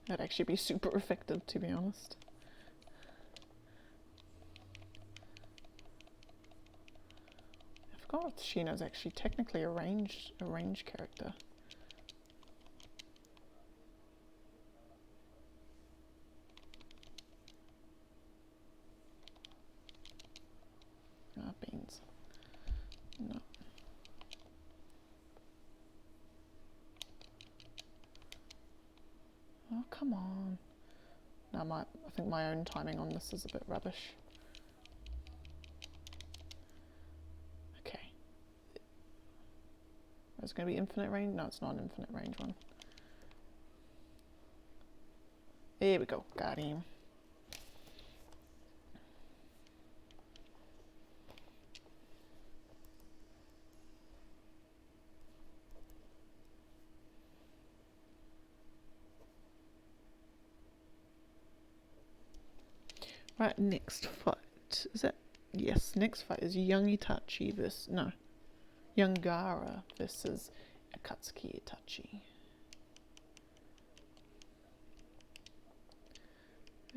That'd actually be super effective, to be honest. I forgot if Shina's actually technically a ranged character. Ah, beans. No. Oh, come on. Now I think my own timing on this is a bit rubbish. Okay. Is it going to be infinite range? No, it's not an infinite range one. There we go. Got him. Right, next fight. Is that? Yes, next fight is young Itachi versus, no, young Gaara versus Akatsuki Itachi.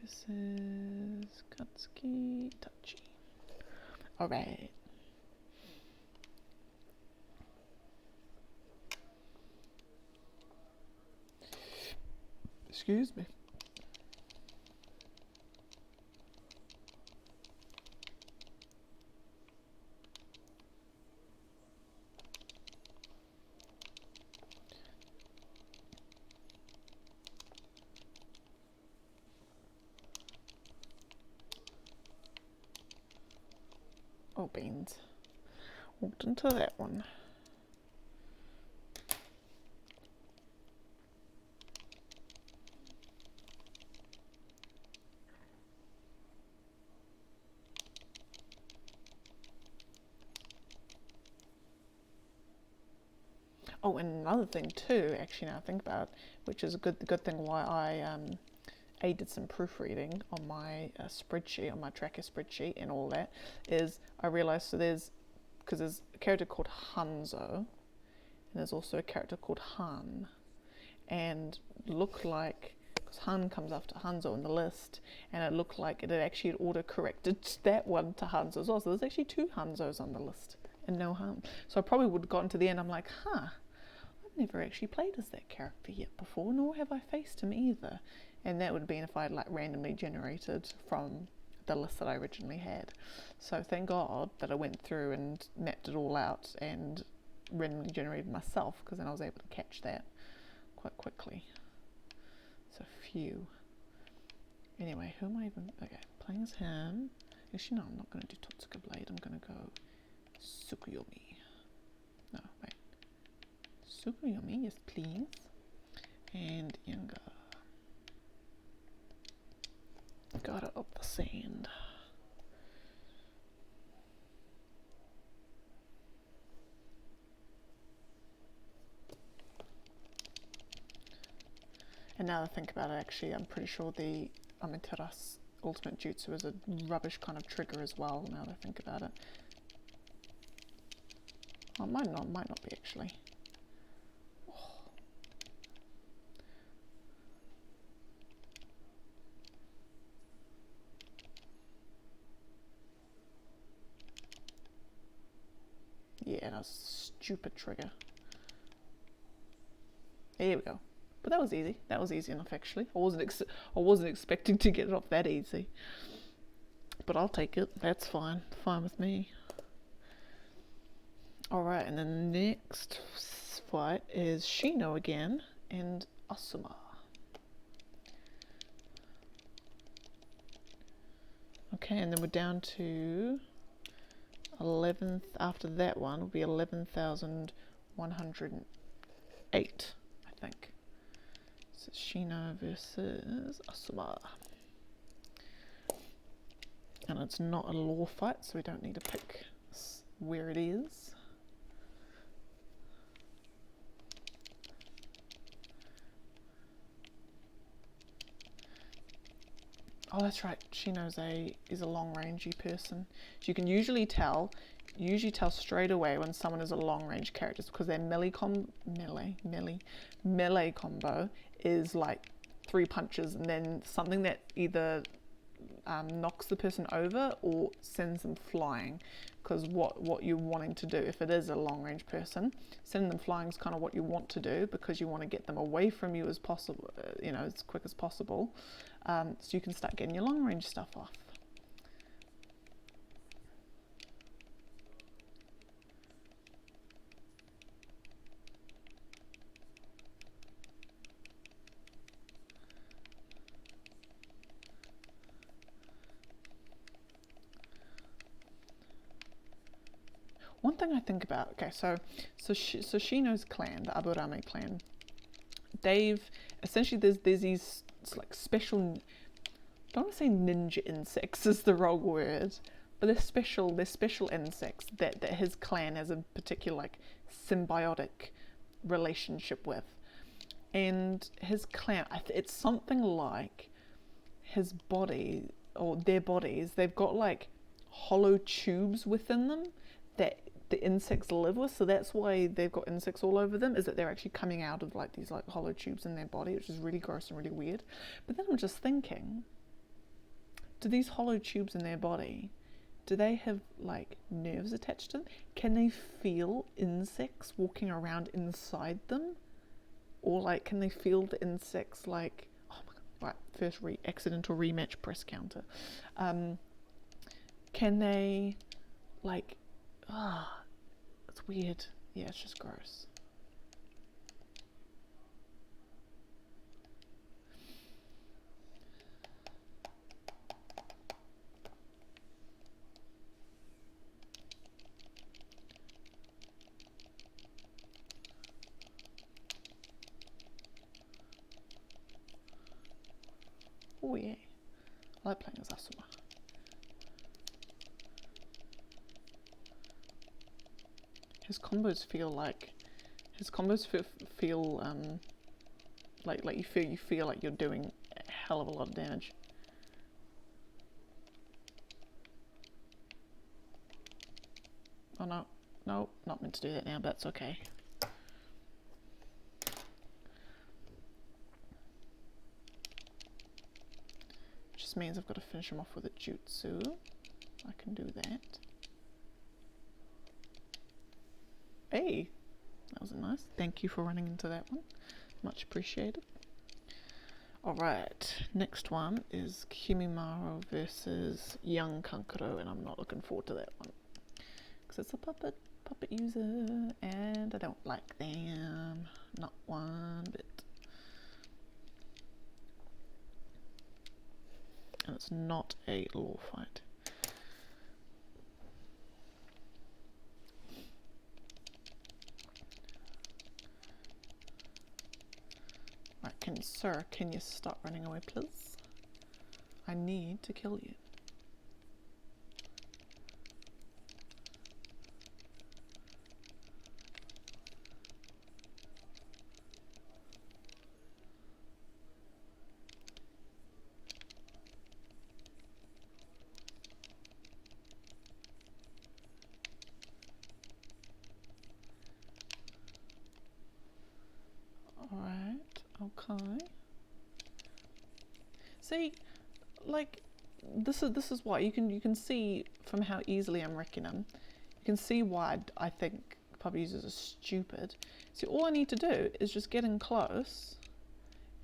This is Akatsuki Itachi. Alright. Excuse me. Oh, beans. Walked into that one. Oh, and another thing too, actually, now I think about it, which is a good thing why I did some proofreading on my spreadsheet, on my tracker spreadsheet and all that, is I realised, so because there's a character called Hanzo, and there's also a character called Han, and look like, because Han comes after Hanzo in the list, and it looked like it had actually auto-corrected that one to Hanzo as well, so there's actually 2 Hanzos on the list, and no Han. So I probably would have gotten to the end, I'm like, huh, I've never actually played as that character yet before, nor have I faced him either. And that would have been if I had like randomly generated from the list that I originally had. So thank God that I went through and mapped it all out and randomly generated myself, because then I was able to catch that quite quickly. So phew. Anyway, who am I even? Okay, playing as him. Actually, no, I'm not going to do Totsuka Blade. I'm going to go Tsukuyomi. No, wait. Tsukuyomi, yes please. And Younger. Got it up the sand. And now that I think about it, actually, I'm pretty sure the Amaterasu Ultimate Jutsu is a rubbish kind of trigger as well, now that I think about it. Oh, it might not be actually. Yeah, had a stupid trigger. There we go. But that was easy. That was easy enough, actually. I wasn't expecting to get it off that easy. But I'll take it. That's fine. Fine with me. Alright, and then the next fight is Shino again and Asuwa. Okay, and then we're down to 11th. After that one will be 11,108, I think. So Shino versus Asuwa. And it's not a law fight, so we don't need to pick where it is. Oh, that's right. Shino's is a long-rangey person. So you can usually tell straight away when someone is a long-range character because their melee combo is like 3 punches and then something that either knocks the person over or sends them flying. Because what you're wanting to do, if it is a long-range person, sending them flying is kind of what you want to do because you want to get them away from you as possible, as quick as possible. So you can start getting your long range stuff off. One thing I think about, okay, so Shino's clan, the Aburame clan, they've essentially there's these like special, I don't want to say ninja insects is the wrong word, but they're special insects that his clan has a particular like symbiotic relationship with. And his clan, it's something like his body or their bodies, they've got like hollow tubes within them that the insects live with, so that's why they've got insects all over them, is that they're actually coming out of like these like hollow tubes in their body, which is really gross and really weird. But then I'm just thinking, do these hollow tubes in their body, do they have like nerves attached to them? Can they feel insects walking around inside them? Or like can they feel the insects like, oh my god, right, first accidental rematch press counter. Can they like, it's weird. Yeah, it's just gross. Oh yeah, I like playing as Asuwa. His combos feel like like you feel like you're doing a hell of a lot of damage. Oh no, not meant to do that now, but that's okay. Just means I've got to finish him off with a jutsu. I can do that. Hey, that was nice. Thank you for running into that one. Much appreciated. Alright, next one is Kimimaro versus young Kankaro, and I'm not looking forward to that one. Because it's a puppet user, and I don't like them. Not one bit. And it's not a law fight. Right, sir, can you stop running away, please? I need to kill you. Okay. See, like this is why you can see from how easily I'm wrecking him. You can see why I think puppet users are stupid. See, all I need to do is just get in close,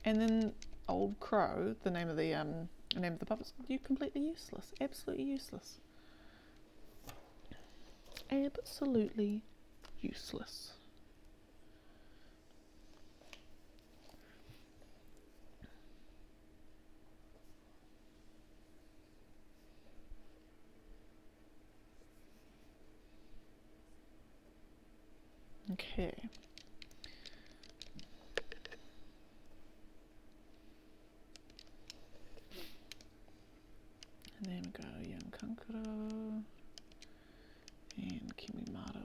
and then old Crow, the name of the puppets, you're completely useless. Absolutely useless. Absolutely useless. Okay. And then we go young Kankaro and Kimimaro.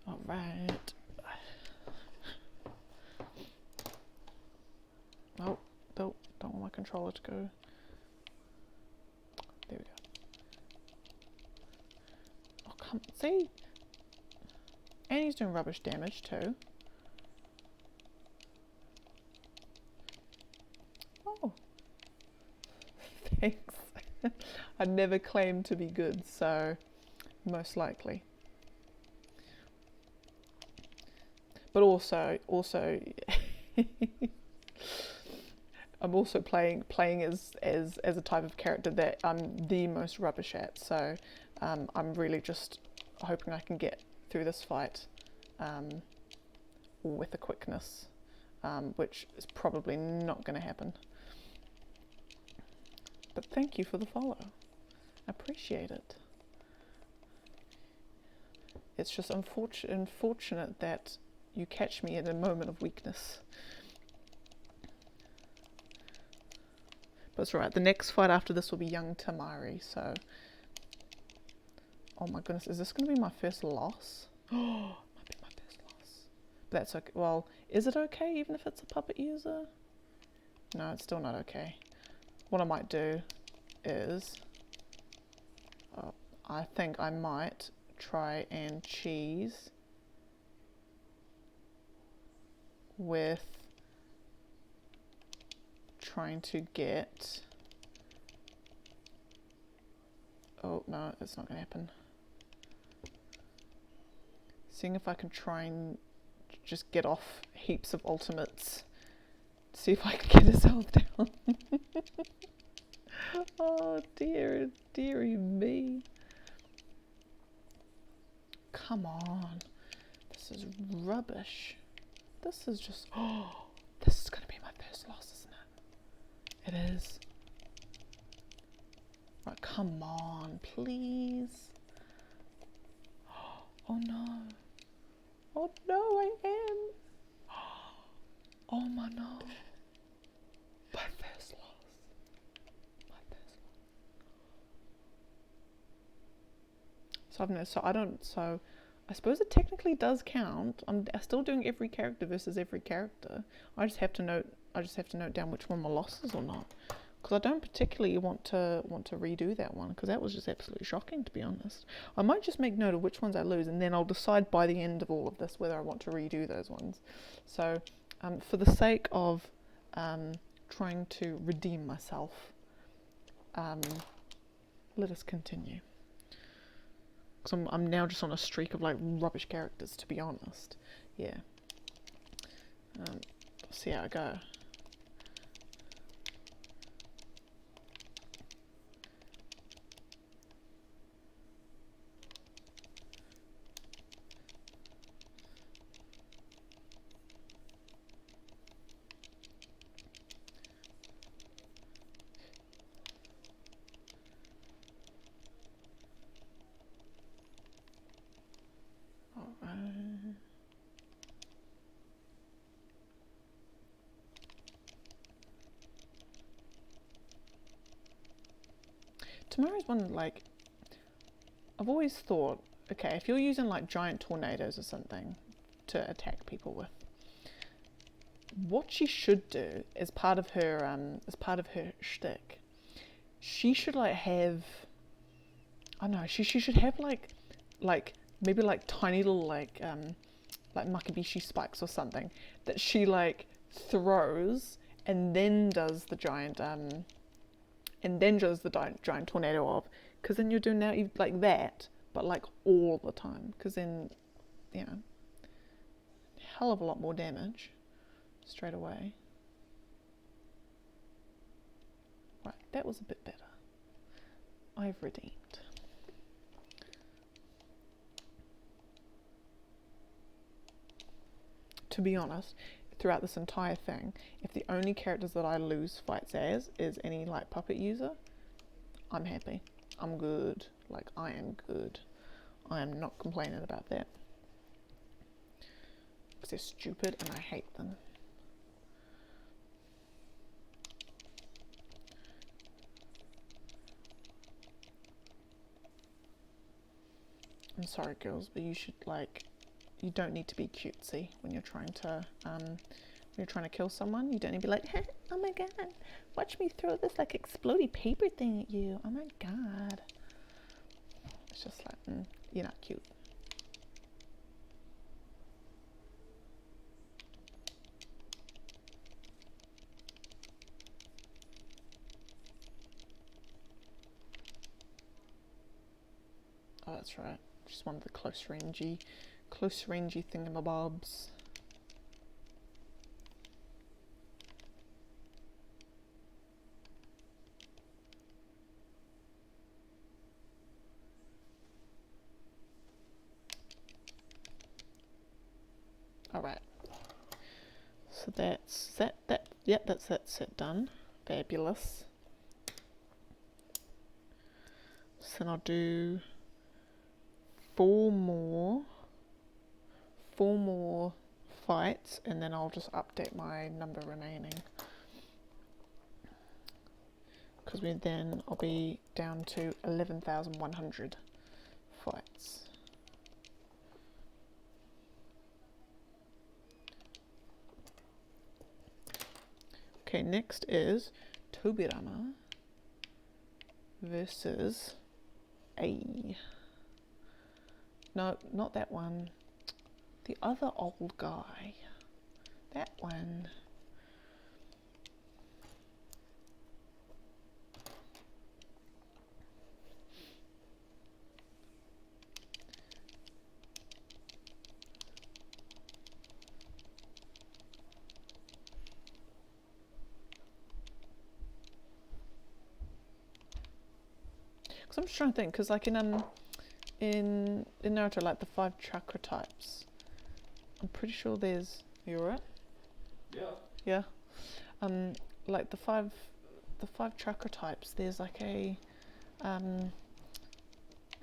Alright. Oh, don't want my controller to go. There we go. Oh, come, see? And he's doing rubbish damage too. Oh. Thanks. I never claimed to be good, so most likely. But also I'm also playing as a type of character that I'm the most rubbish at, so I'm really just hoping I can get through this fight with a quickness, which is probably not going to happen. But thank you for the follow. I appreciate it. It's just unfortunate that you catch me in a moment of weakness. But it's alright, the next fight after this will be young Tamari, so... Oh my goodness, is this going to be my first loss? Oh, might be my first loss. But that's okay. Well, is it okay even if it's a puppet user? No, it's still not okay. What I might do is... I think I might try and cheese with trying to get... Oh, no, it's not going to happen. Seeing if I can try and just get off heaps of ultimates. See if I can get his health down. Oh, dearie me. Come on. This is rubbish. This is just... Oh, this is going to be my first loss, isn't it? It is. Right, come on, please. Oh no. Oh no, I am. Oh my no. My first loss. My first loss. So I suppose it technically does count. I'm still doing every character versus every character. I just have to note down which one my losses or not. Because I don't particularly want to redo that one, because that was just absolutely shocking, to be honest. I might just make note of which ones I lose, and then I'll decide by the end of all of this whether I want to redo those ones. So for the sake of trying to redeem myself, let us continue. Because I'm now just on a streak of like rubbish characters, to be honest. Yeah. See how I go. Tomorrow's one, like, I've always thought, okay, if you're using like giant tornadoes or something to attack people with, what she should do as part of her shtick, she should like have, I don't know, she should have like maybe like tiny little like makibishi spikes or something that she like throws and then does the giant giant tornado of, because then you're doing now like that, but like all the time, because then, you know, hell of a lot more damage straight away. Right, that was a bit better. I've redeemed. To be honest, throughout this entire thing, if the only characters that I lose fights as is any like puppet user, I'm happy. I'm good. Like, I am good. I am not complaining about that. Because they're stupid and I hate them. I'm sorry, girls, but you should, like, you don't need to be cutesy when you're trying to kill someone. You don't need to be like, oh my god, watch me throw this like explodey paper thing at you. Oh my god. It's just like, you're not cute. Oh, that's right. Just one of the close rangey thingamabobs. Alright. So that's that. Yep, that's that set done. Fabulous. So then I'll do four more fights, and then I'll just update my number remaining, because then I'll be down to 11,100 fights. Okay, next is Tobirama versus no, not that one. The other old guy. That one. Because I'm just trying to think, because like in Naruto, like the 5 chakra types, I'm pretty sure there's, you alright? Yeah. Like the five chakra types, there's like a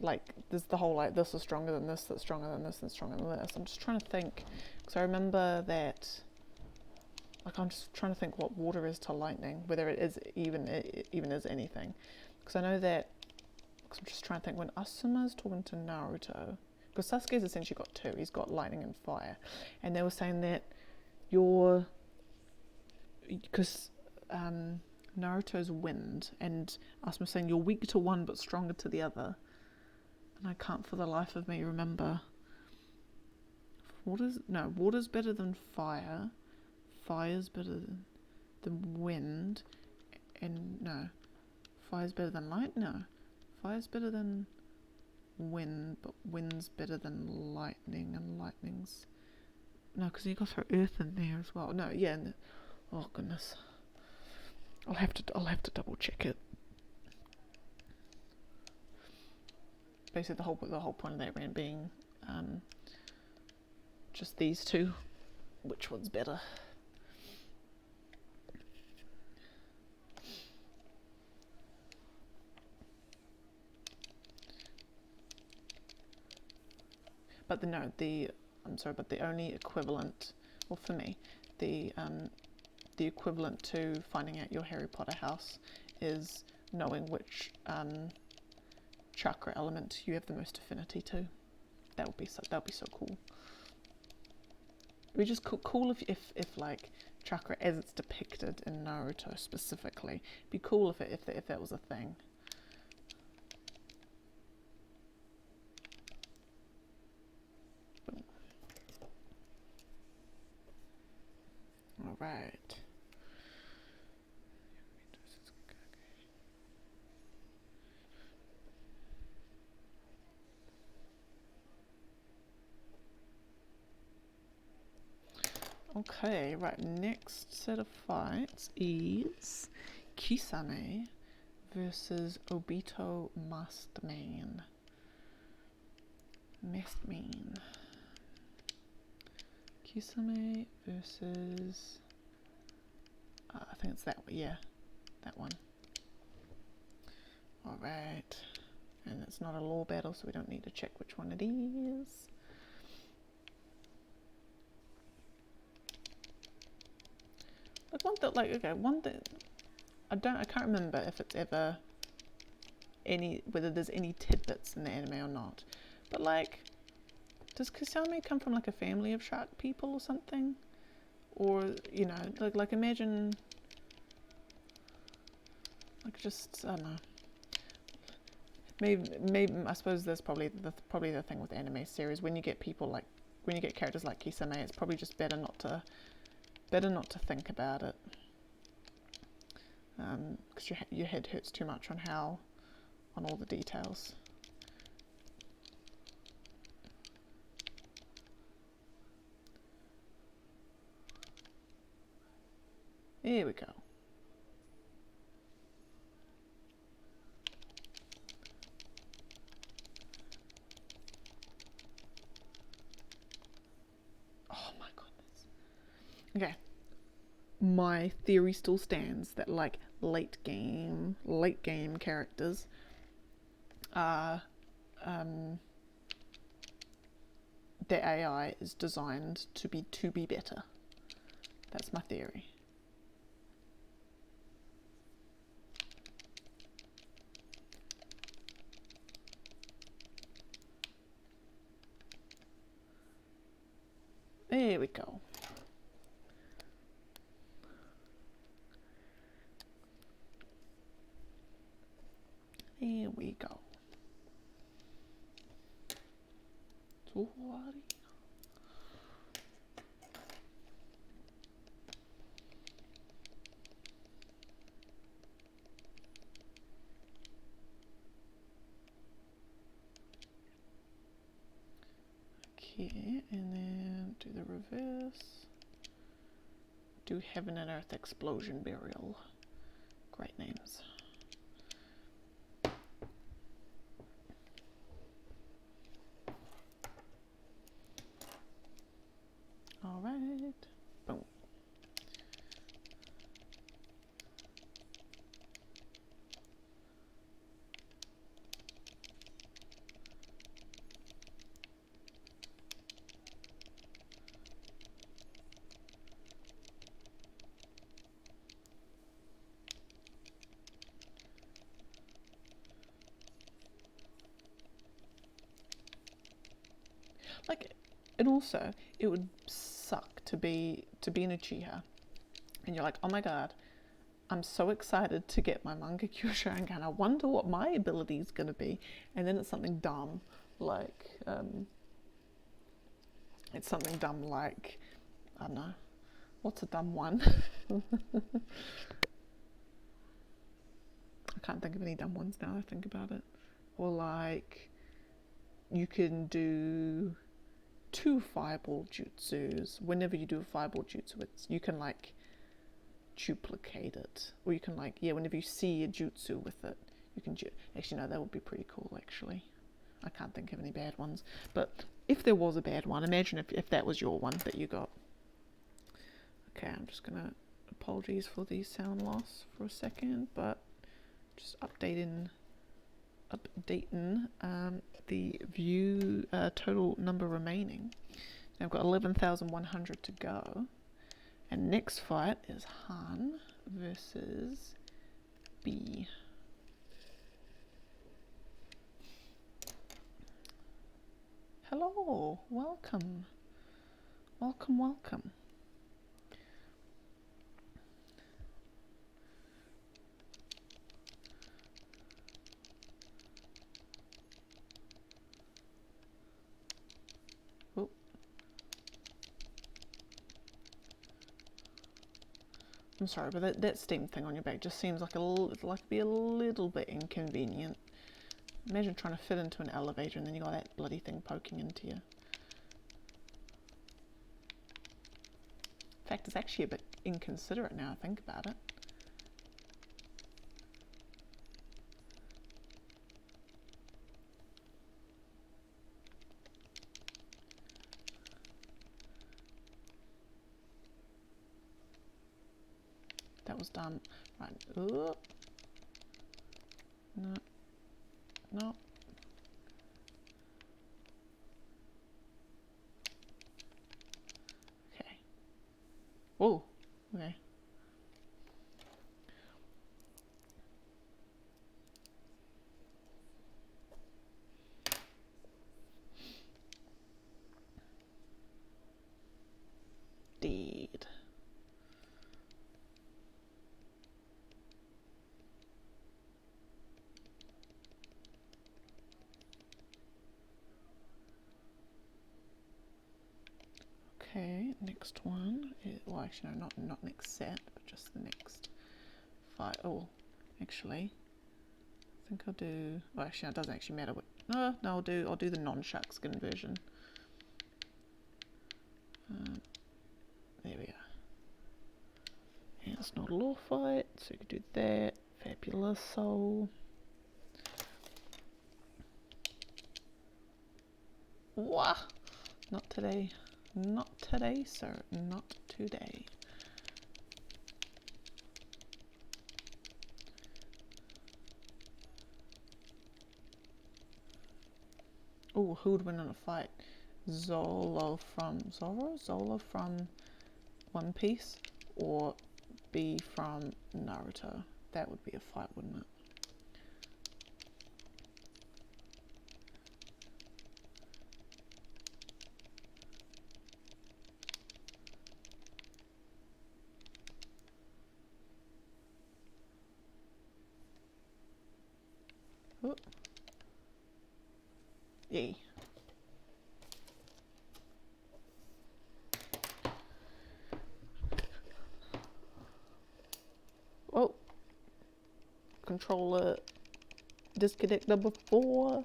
like there's the whole like this is stronger than this, that's stronger than this, and stronger than this. I'm just trying to think, because I remember that, like, I'm just trying to think what water is to lightning, whether it is even is anything, because I know that. Because I'm just trying to think, when Asuma's talking to Naruto, because Sasuke's essentially got 2, he's got lightning and fire, and they were saying that because Naruto's wind, and Asuma's saying you're weak to one but stronger to the other, and I can't for the life of me remember. Water's better than fire, fire's better than wind, and no, fire's better than light, no. Fire's better than wind, but wind's better than lightning, and lightning's... No, because you got to throw earth in there as well. No, yeah. Oh, goodness. I'll have to double check it. Basically, the whole point of that rant being just these 2. Which one's better? But the only equivalent, well, for me, the equivalent to finding out your Harry Potter house is knowing which chakra element you have the most affinity to. That would be so cool. It would be just cool if like chakra as it's depicted in Naruto specifically. It'd be cool if that was a thing. All right. Okay, right, next set of fights is Kisane versus Obito Masterman. Kisame versus... I think it's that one, yeah, that one. Alright, and it's not a law battle, so we don't need to check which one it is. Like one that, like, okay, one that I can't remember if it's ever whether there's any tidbits in the anime or not. But like, does Kisame come from like a family of shark people or something? Or, you know, like imagine, like just, I don't know. Maybe I suppose that's probably the thing with the anime series. When you get people like, when you get characters like Kisame, it's probably just better not to think about it, because your head hurts too much on all the details. Here we go. Oh my goodness. Okay. My theory still stands that like late game characters are their AI is designed to be better. That's my theory. There we go. There we go. Okay, and then do the reverse. Do Heaven and Earth Explosion Burial. Great names. All right. Boom. Like, and also, it would suck to be in Uchiha, and you're like, oh my god, I'm so excited to get my Mangekyo Sharingan. I wonder what my ability is going to be, and then it's something dumb, like I don't know, what's a dumb one? I can't think of any dumb ones now I think about it. Or like, you can do 2 fireball jutsus. Whenever you do a fireball jutsu, you can like duplicate it, or you can like, yeah, whenever you see a jutsu with it, you can actually no, that would be pretty cool. Actually, I can't think of any bad ones, but if there was a bad one, imagine if that was your one that you got. Okay, I'm just gonna, apologies for the sound loss for a second, but just updating the view total number remaining. Now I've got 11,100 to go, and next fight is Han versus B. Hello, welcome. Oh. I'm sorry, but that steam thing on your back just seems like be a little bit inconvenient. Imagine trying to fit into an elevator and then you got that bloody thing poking into you. fact, it's actually a bit inconsiderate now I think about it. That was dumb. Right. Ooh. No. No. Okay. Oh. Okay. Deed. Okay, next one is, well actually no, not next set, but just the next fight. Oh, actually, I think I'll do, well actually it doesn't actually matter what, no, I'll do the non-shark skin version. There we are. And it's not a law fight, so you could do that. Fabulous soul. Wah! Not today. Not today, sir. Not today. Oh, who would win in a fight? Zola from One Piece, or B from Naruto? That would be a fight, wouldn't it? Oh. Yay. Oh. Controller disconnect number 4.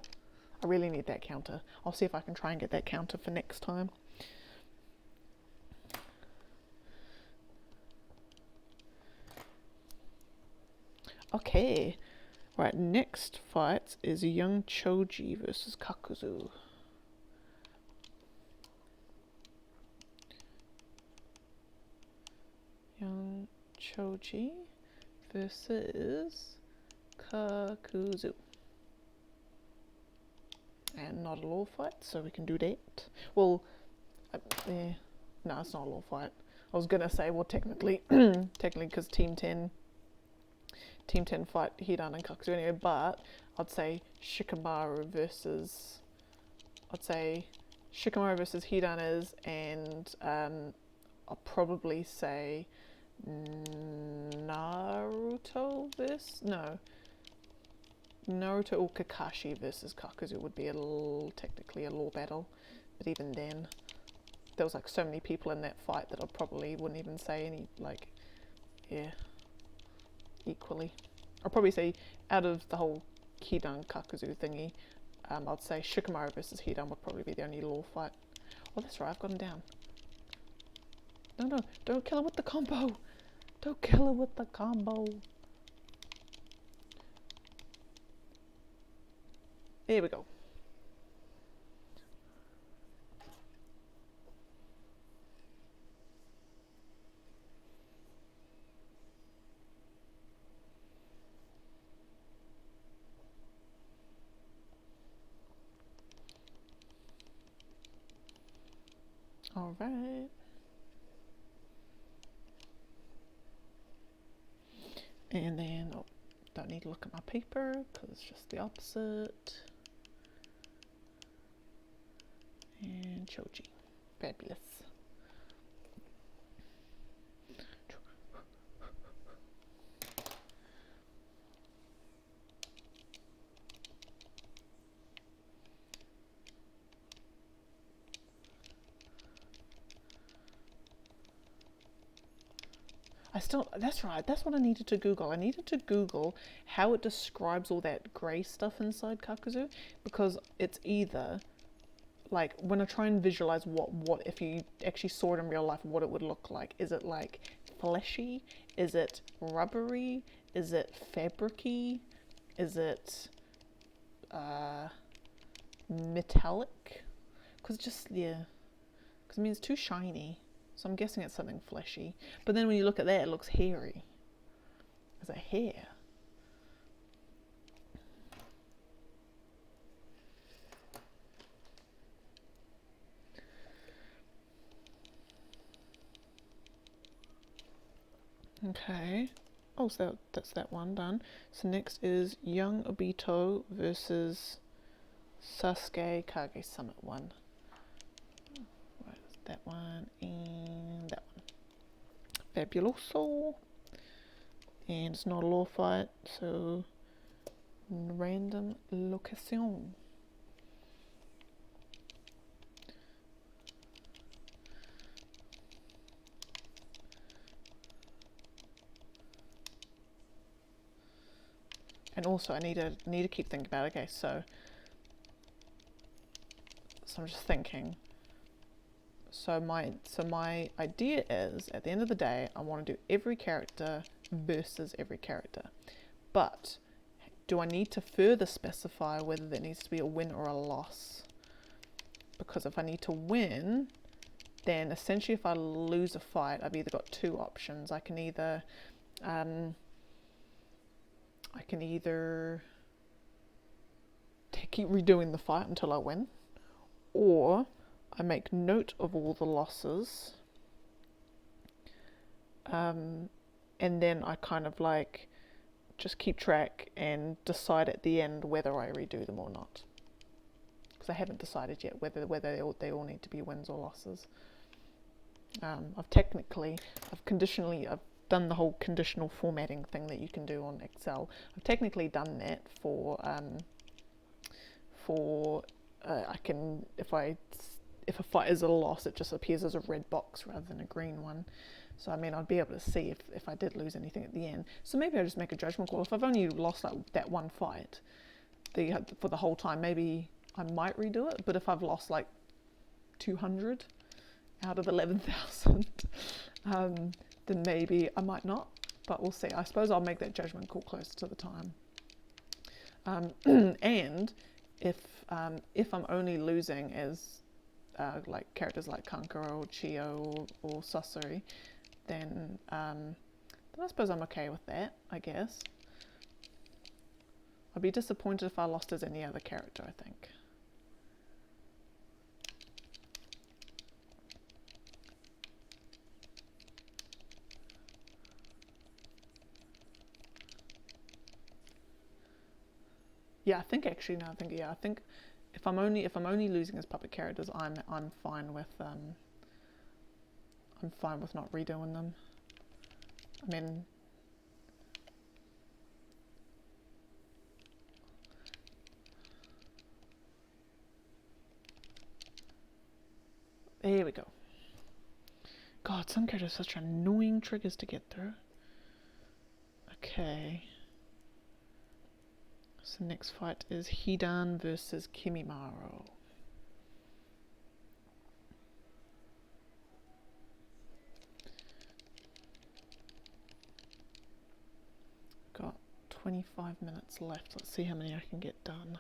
I really need that counter. I'll see if I can try and get that counter for next time. Okay. Right, next fight is young Choji versus Kakuzu. Young Choji versus Kakuzu. And not a law fight, so we can do that. Well, yeah, no, it's not a law fight. I was gonna say, well, technically, because Team 10 fight Heedan and Kakuzu anyway, but I'd say Shikamaru versus Heedan is, and I'll probably say Naruto or Kakashi versus Kakuzu would be technically a law battle, but even then, there was like so many people in that fight that I probably wouldn't even say any, like, yeah, equally. I'll probably say out of the whole Heedan Kakuzu thingy, I'd say Shikamaru versus Heedan would probably be the only law fight. Oh, that's right, I've got him down. No, don't kill her with the combo. Don't kill her with the combo. There we go. All right. And then, oh, don't need to look at my paper because it's just the opposite. And Choji. Fabulous. That's right, that's what I needed to Google. I needed to Google how it describes all that grey stuff inside Kakuzu, because it's either like when I try and visualize what if you actually saw it in real life, what it would look like. Is it like fleshy? Is it rubbery? Is it fabricy? Is it metallic? Because just, yeah, because I mean it's too shiny, so I'm guessing it's something fleshy. But then when you look at that, it looks hairy. Is it hair? Okay. Oh, so that's that one done. So next is young Obito versus Sasuke Kage Summit 1. Right, that one and that one. Fabuloso. And it's not a law fight, so random location. And also I need to keep thinking about it. Okay, so I'm just thinking. So my idea is, at the end of the day, I want to do every character versus every character. But do I need to further specify whether there needs to be a win or a loss? Because if I need to win, then essentially if I lose a fight, I've either got two options. I can either keep redoing the fight until I win, or I make note of all the losses, and then I kind of like just keep track and decide at the end whether I redo them or not. Because I haven't decided yet whether they all need to be wins or losses. I've done the whole conditional formatting thing that you can do on Excel. I've technically done that if a fight is a loss, it just appears as a red box rather than a green one. So I mean, I'd be able to see if I did lose anything at the end. So maybe I just make a judgment call. If I've only lost like that one fight for the whole time, maybe I might redo it. But if I've lost like 200 out of 11,000, then maybe I might not. But we'll see. I suppose I'll make that judgment call closer to the time. And if I'm only losing as like characters like Kankaro or Chio or Sasori, then I suppose I'm okay with that, I guess. I'd be disappointed if I lost as any other character, I think. Yeah, I think if I'm only losing as puppet characters, I'm fine with not redoing them. I mean, there we go. God, some characters are such annoying triggers to get through. Okay. So next fight is Heedan versus Kimimaro. Got 25 minutes left. Let's see how many I can get done.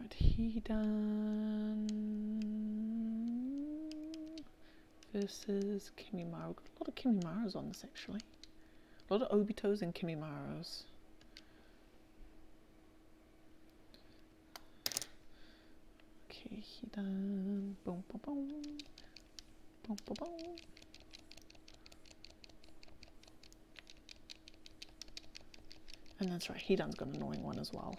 Right, Heedan versus Kimimaro. Got a lot of Kimimaros on this actually. A lot of Obitos and Kimimaros. Okay, Heedan. Boom, boom, boom. Boom, boom, boom. And that's right, Heedan's got an annoying one as well.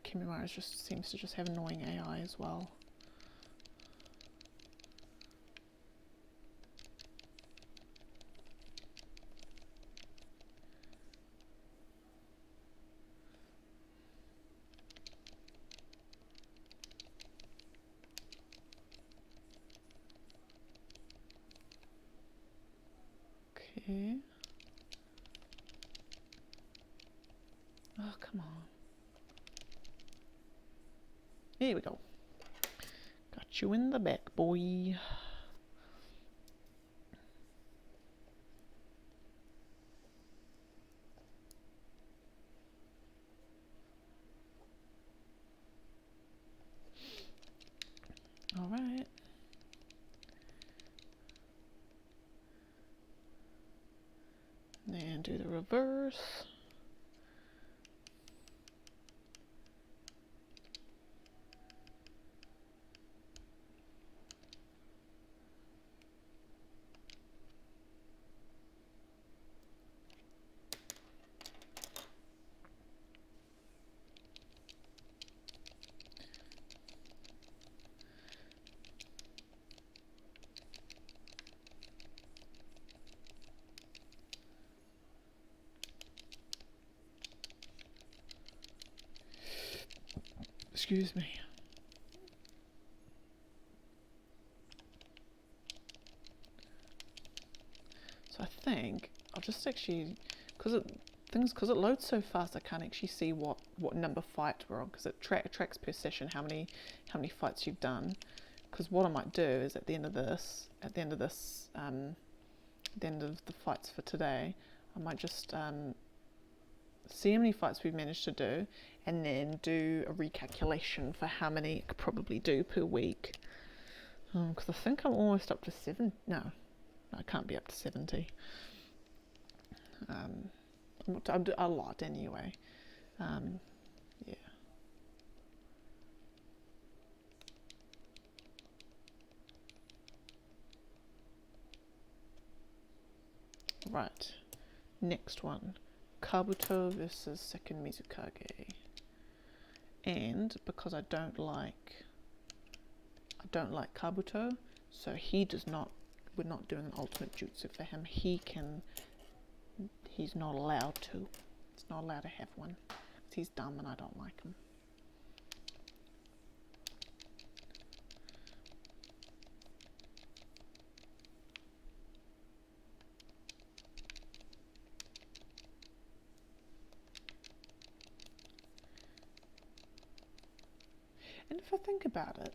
Kimimaro just seems to just have annoying AI as well. here. Oh, come on. Here we go. Got you in the back, boy. All right. Then do the reverse. Excuse me. So I think I'll just actually, because it loads so fast, I can't actually see what number fight we're on, because it tracks per session how many fights you've done. Because what I might do is at the end of the fights for today, I might just see how many fights we've managed to do, and then do a recalculation for how many I could probably do per week. Because I think I'm almost up to 7. No, I can't be up to 70. I'll do a lot anyway. Yeah. Right. Next one. Kabuto versus second Mizukage. And because I don't like Kabuto, so we're not doing an ultimate jutsu for him. He's not allowed to. He's not allowed to have one. He's dumb and I don't like him. And if I think about it,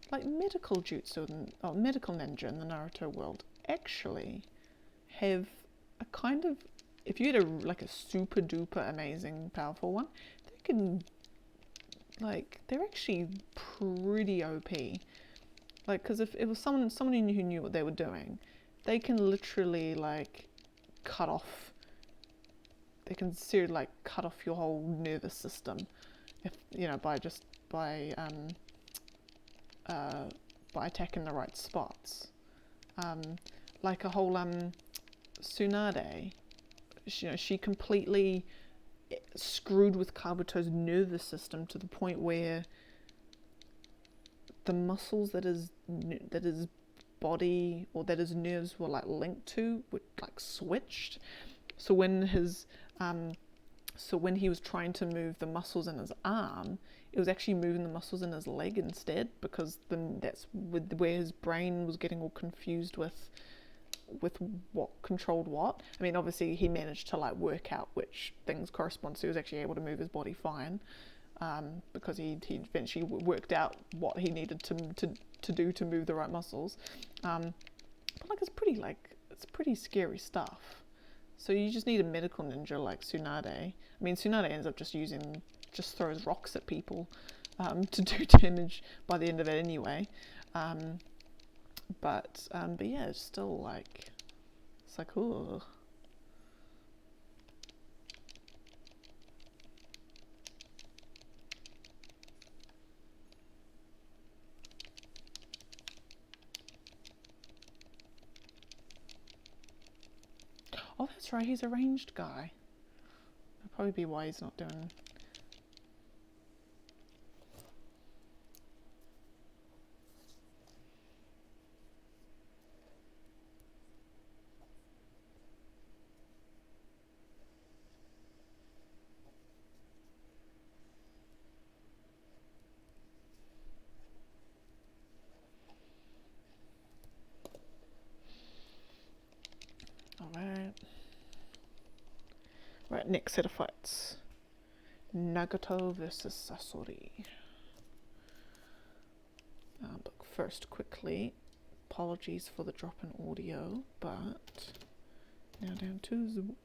like medical jutsu medical ninja in the Naruto world actually have a kind of, if you had a super duper amazing powerful one, they can, like, they're actually pretty OP. Like, because if it was someone who knew what they were doing, they can literally like cut off. They can seriously like cut off your whole nervous system, if by attacking the right spots. Like a whole Tsunade, she completely screwed with Kabuto's nervous system to the point where the muscles that his body or that his nerves were like linked to were like switched. So when he was trying to move the muscles in his arm, it was actually moving the muscles in his leg instead, because then that's where his brain was getting all confused with what controlled what. I mean, obviously he managed to like work out which things correspond, so he was actually able to move his body fine, because he eventually worked out what he needed to do to move the right muscles. But like it's pretty scary stuff. So you just need a medical ninja like Tsunade. I mean, Tsunade ends up just throws rocks at people to do damage by the end of it anyway. But yeah, it's still like, it's like, ooh. Oh, that's right, he's a ranged guy. That'll probably be why he's not doing... Alright. Right, next set of fights. Nagato versus Sasori. But first, quickly, apologies for the drop in audio, but now down to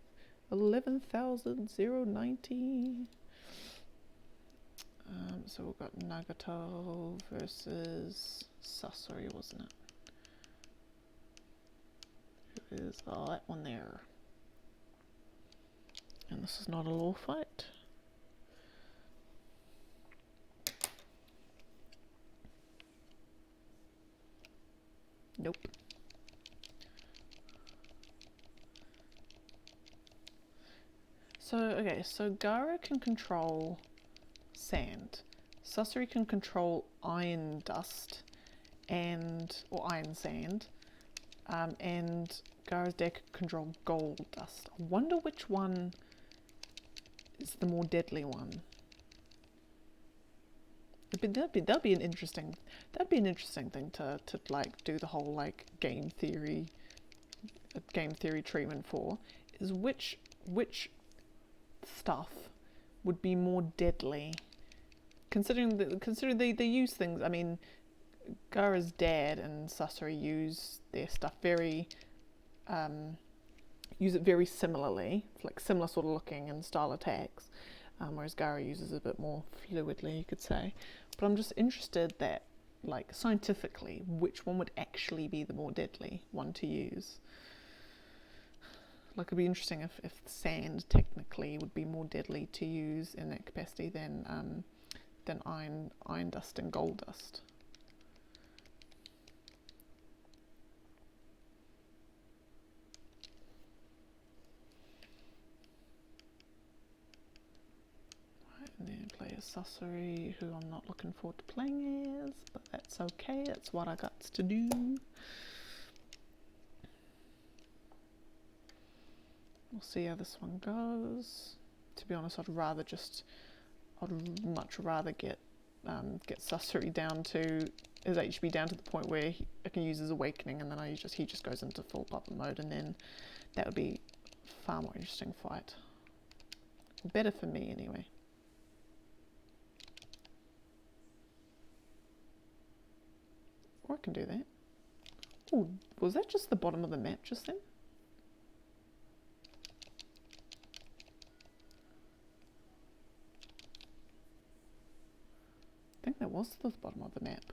11,090. So we've got Nagato versus Sasori, wasn't it? Who is that one there? And this is not a law fight. Nope. So, okay, so Gaara can control sand. Sasori can control iron dust or iron sand. And Gaara's deck can control gold dust. I wonder which one is the more deadly one. That'd be an interesting thing to like do the whole like game theory treatment for, is which stuff would be more deadly, considering they use things. I mean, Gaara's dad and Sasori use their stuff use it very similarly, like similar sort of looking and style attacks, whereas Gaara uses it a bit more fluidly, you could say. But I'm just interested that, like, scientifically, which one would actually be the more deadly one to use. Like, it'd be interesting if sand technically would be more deadly to use in that capacity than iron dust and gold dust. And then play as Sasori, who I'm not looking forward to playing as, but that's okay, that's what I got to do. We'll see how this one goes. To be honest, I'd much rather get Sasori down to his HP down to the point where I can use his awakening, and then he just goes into full puppet mode, and then that would be a far more interesting fight. Better for me anyway. Or I can do that. Oh, was that just the bottom of the map just then? I think that was the bottom of the map.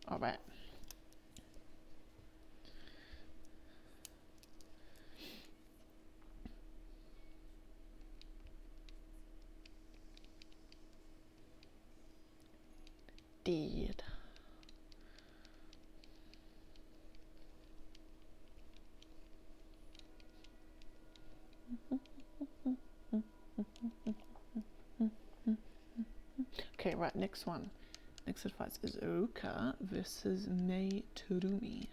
All right. Dead. Okay, right, next one. Next set of fights is Uruka versus Mei Turumi.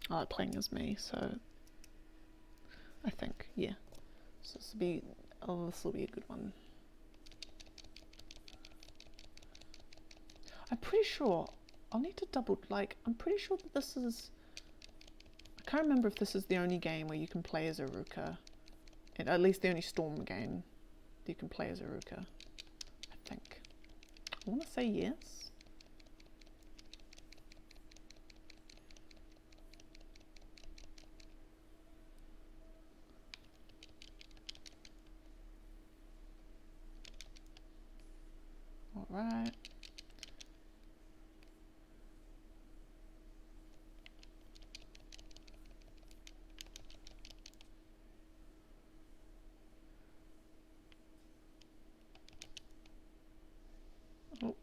I like playing as Mei, so I think, yeah. So this will be a good one. I'm pretty sure, I'll need to I'm pretty sure that this is, I can't remember if this is the only game where you can play as Uruka, and at least the only Storm game that you can play as Uruka, I think. I want to say yes. All right. Oh.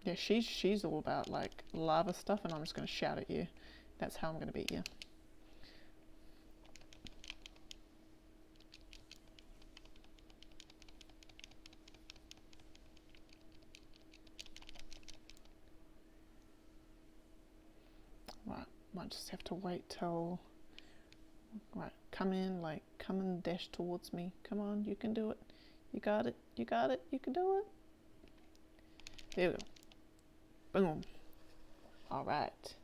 Yeah, she's all about like lava stuff, and I'm just gonna shout at you. That's how I'm gonna beat you. Right, might just have to wait till. Right, come in, like, come and dash towards me. Come on, you can do it. You got it. You got it. You can do it. There we go. Boom. All right.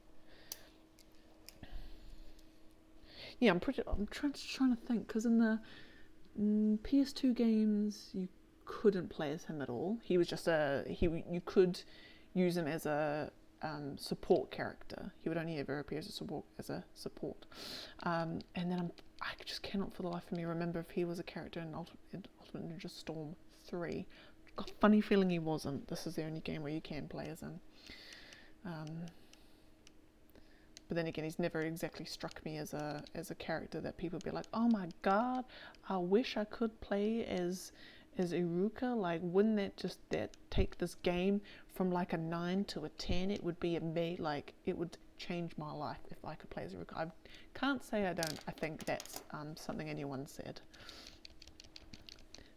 Yeah, I'm trying to think, because in the PS2 games you couldn't play as him at all. He was just you could use him as a support character. He would only ever appear as a support. And then I just cannot for the life of me remember if he was a character in Ultimate Ninja Storm 3. Got a funny feeling he wasn't. This is the only game where you can play as him. But then again, he's never exactly struck me as a character that people would be like, oh my god, I wish I could play as Iruka. Like, wouldn't that take this game from like a 9 to a 10? It would be like, it would change my life if I could play as Iruka. I can't say I don't. I think that's something anyone said.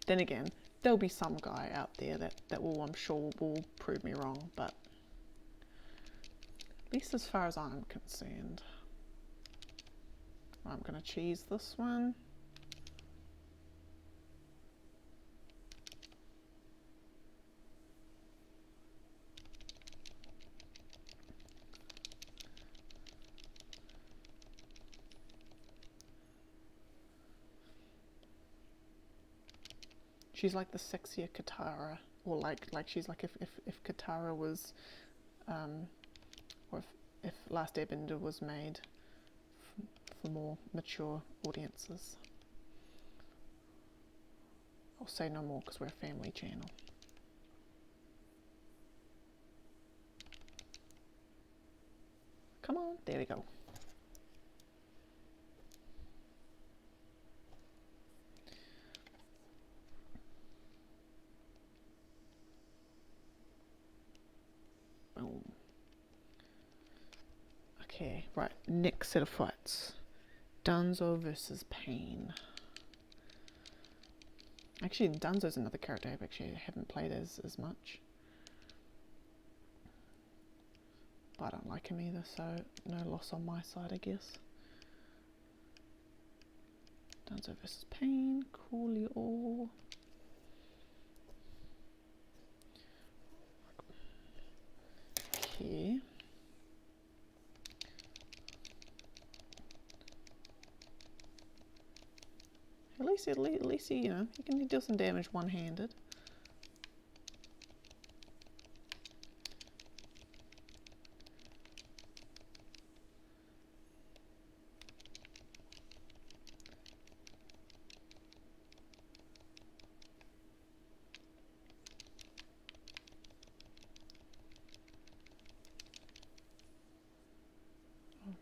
Then again, there'll be some guy out there that will, I'm sure, will prove me wrong, but at least as far as I'm concerned. I'm gonna cheese this one. She's like the sexier Katara, or like she's like if Katara was, or if Last Airbender was made for more mature audiences. I'll say no more because we're a family channel. Come on, there we go. Boom. Okay, right, next set of fights. Dunzo versus Pain. Actually, Dunzo's another character I haven't played as much. But I don't like him either, so no loss on my side, I guess. Dunzo versus Pain, coolio. Okay. At least he, you know, he can deal some damage one-handed.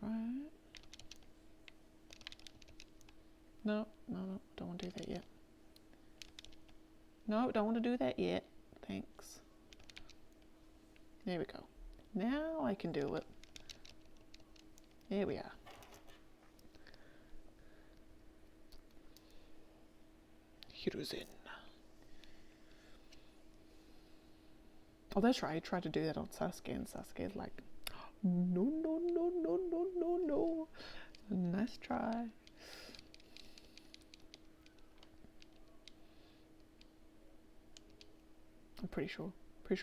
Alright. No, don't want to do that yet. No, don't want to do that yet. Thanks. There we go. Now I can do it. There we are. Hirozen. Oh, that's right. I tried to do that on Sasuke, and Sasuke's like, no. Nice try. I'm pretty sure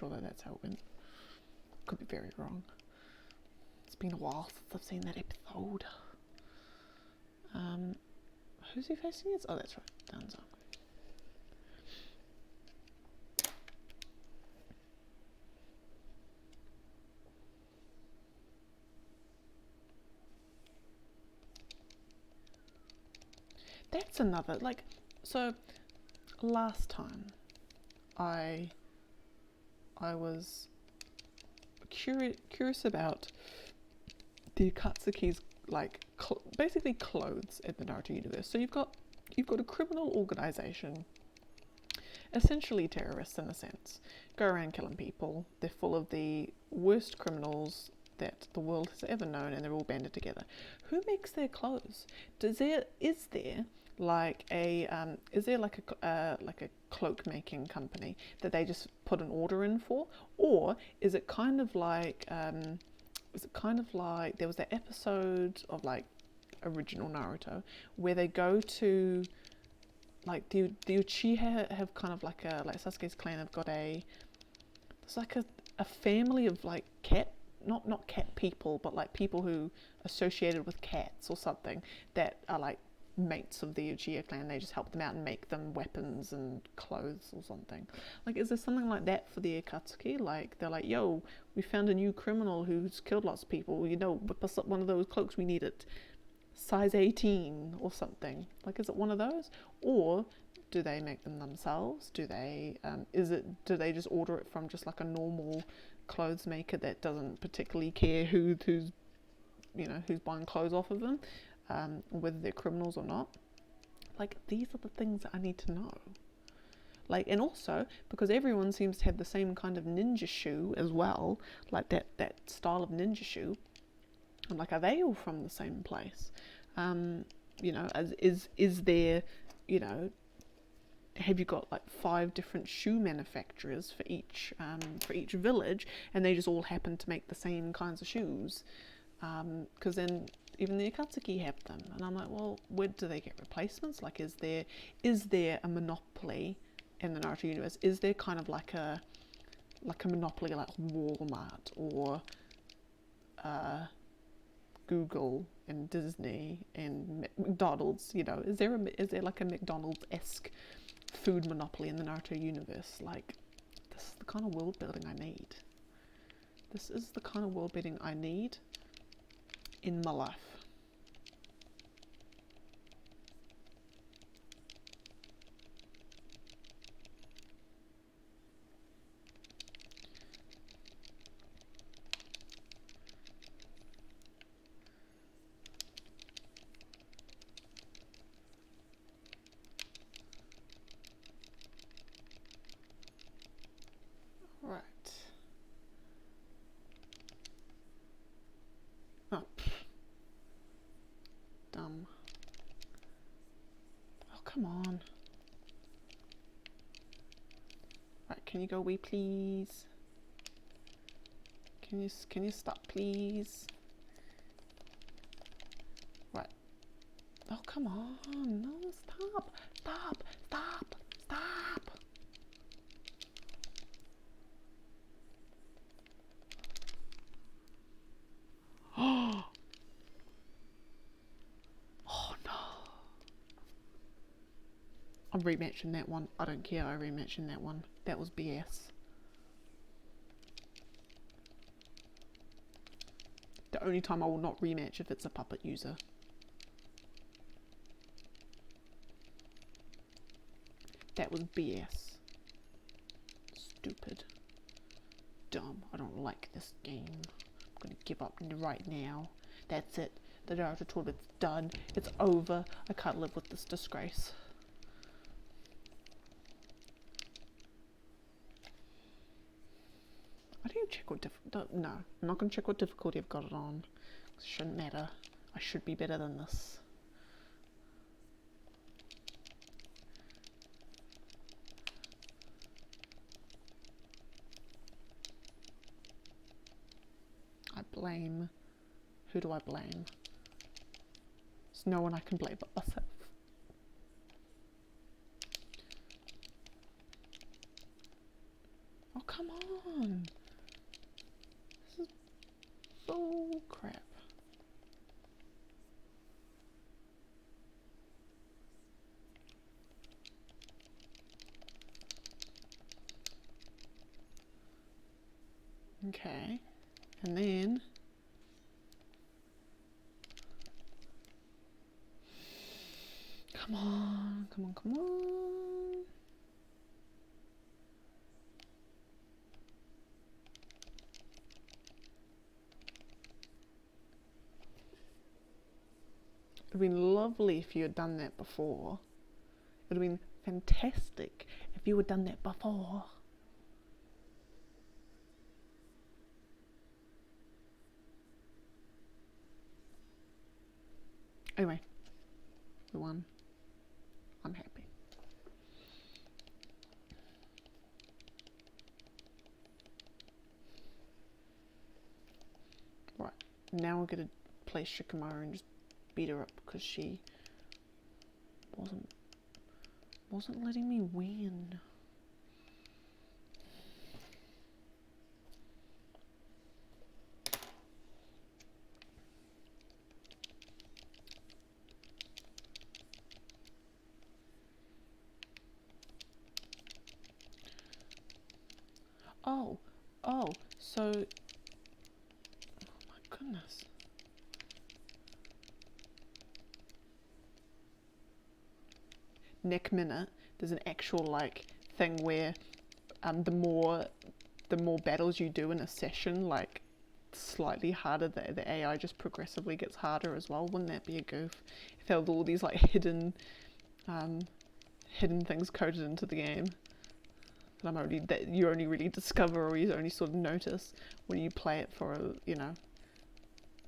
that that's how it went. Could be very wrong. It's been a while since I've seen that episode. Who's he facing against? Oh, that's right, Dunzo. That's another, like, so last time I was curious about the Akatsuki's, like, basically clothes in the Naruto universe. So you've got a criminal organization, essentially terrorists in a sense, go around killing people. They're full of the worst criminals that the world has ever known, and they're all banded together. Who makes their clothes? Is there like a cloak making company that they just put an order in for, or is it kind of like there was that episode of like original Naruto, where they go to, like, the Uchiha have kind of like Sasuke's clan have got it's like a family of like not cat people, but like people who associated with cats or something that are like mates of the Uchiha clan. They just help them out and make them weapons and clothes or something. Like, is there something like that for the Akatsuki? Like, they're like, yo, we found a new criminal who's killed lots of people, you know, whip us up one of those cloaks, we need it size 18 or something. Like, is it one of those? Or do they make them themselves? Do they do they just order it from just like a normal clothes maker that doesn't particularly care who's buying clothes off of them, whether they're criminals or not? Like, these are the things that I need to know. Like, and also because everyone seems to have the same kind of ninja shoe as well, like that style of ninja shoe. I'm like, are they all from the same place? Is there, have you got like 5 different shoe manufacturers for each village, and they just all happen to make the same kinds of shoes? Because then even the Akatsuki have them, and I'm like, well, where do they get replacements? Like, is there a monopoly in the Naruto universe? Is there kind of like a monopoly like Walmart or Google and Disney and McDonald's? Is there like a McDonald's-esque food monopoly in the Naruto universe? Like, this is the kind of world building I need. This is the kind of world building I need in my life. Right. Oh, dumb. Oh, come on. Right, can you go away, please? Can you stop, please? Right. Oh, come on. No, stop. Stop. Stop. Stop. Oh. Oh, no. I'm rematching that one. I don't care. I rematching that one. That was BS. The only time I will not rematch if it's a puppet user. That was BS. Stupid. Dumb. I don't like this game. I'm gonna give up right now. That's it. The Naruto tournament's done. It's over. I can't live with this disgrace. Why do you check what no, I'm not gonna check what difficulty I've got it on. It shouldn't matter. I should be better than this. I blame. Who do I blame? There's no one I can blame but myself. Oh, come on. This is bull crap. Okay. And then come on, come on, come on. It would have been lovely if you had done that before. It would have been fantastic if you had done that before. Anyway, we won. I'm happy. Right, now we're gonna play Shikamaru and just beat her up because she wasn't letting me win. So, oh my goodness. Neck minute, there's an actual like thing where the more battles you do in a session, like slightly harder, the AI just progressively gets harder as well. Wouldn't that be a goof if there were all these like hidden things coded into the game that you only really discover, or you only sort of notice when you play it for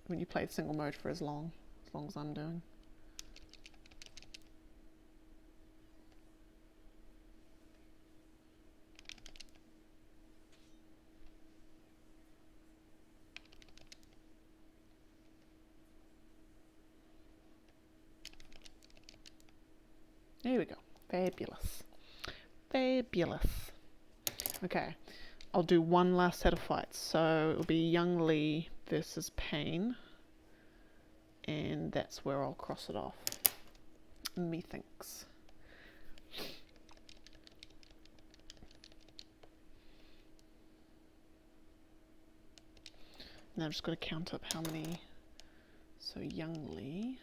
when you play single mode for as long as I'm doing. There we go. Fabulous. Fabulous. Okay, I'll do one last set of fights. So it'll be Young Lee versus Pain, and that's where I'll cross it off. Methinks. Now I'm just going to count up how many. So Young Lee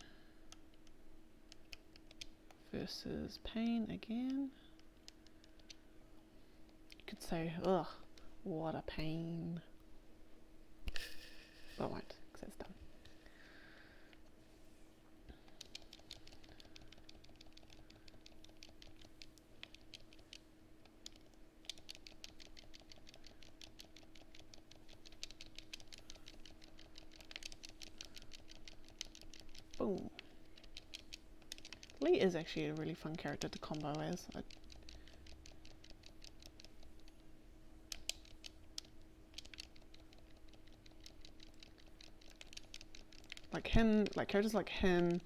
versus Pain again. You could say, ugh, what a pain. But I won't, because that's done. Boom. Lee is actually a really fun character to combo as. Like him, like characters like him,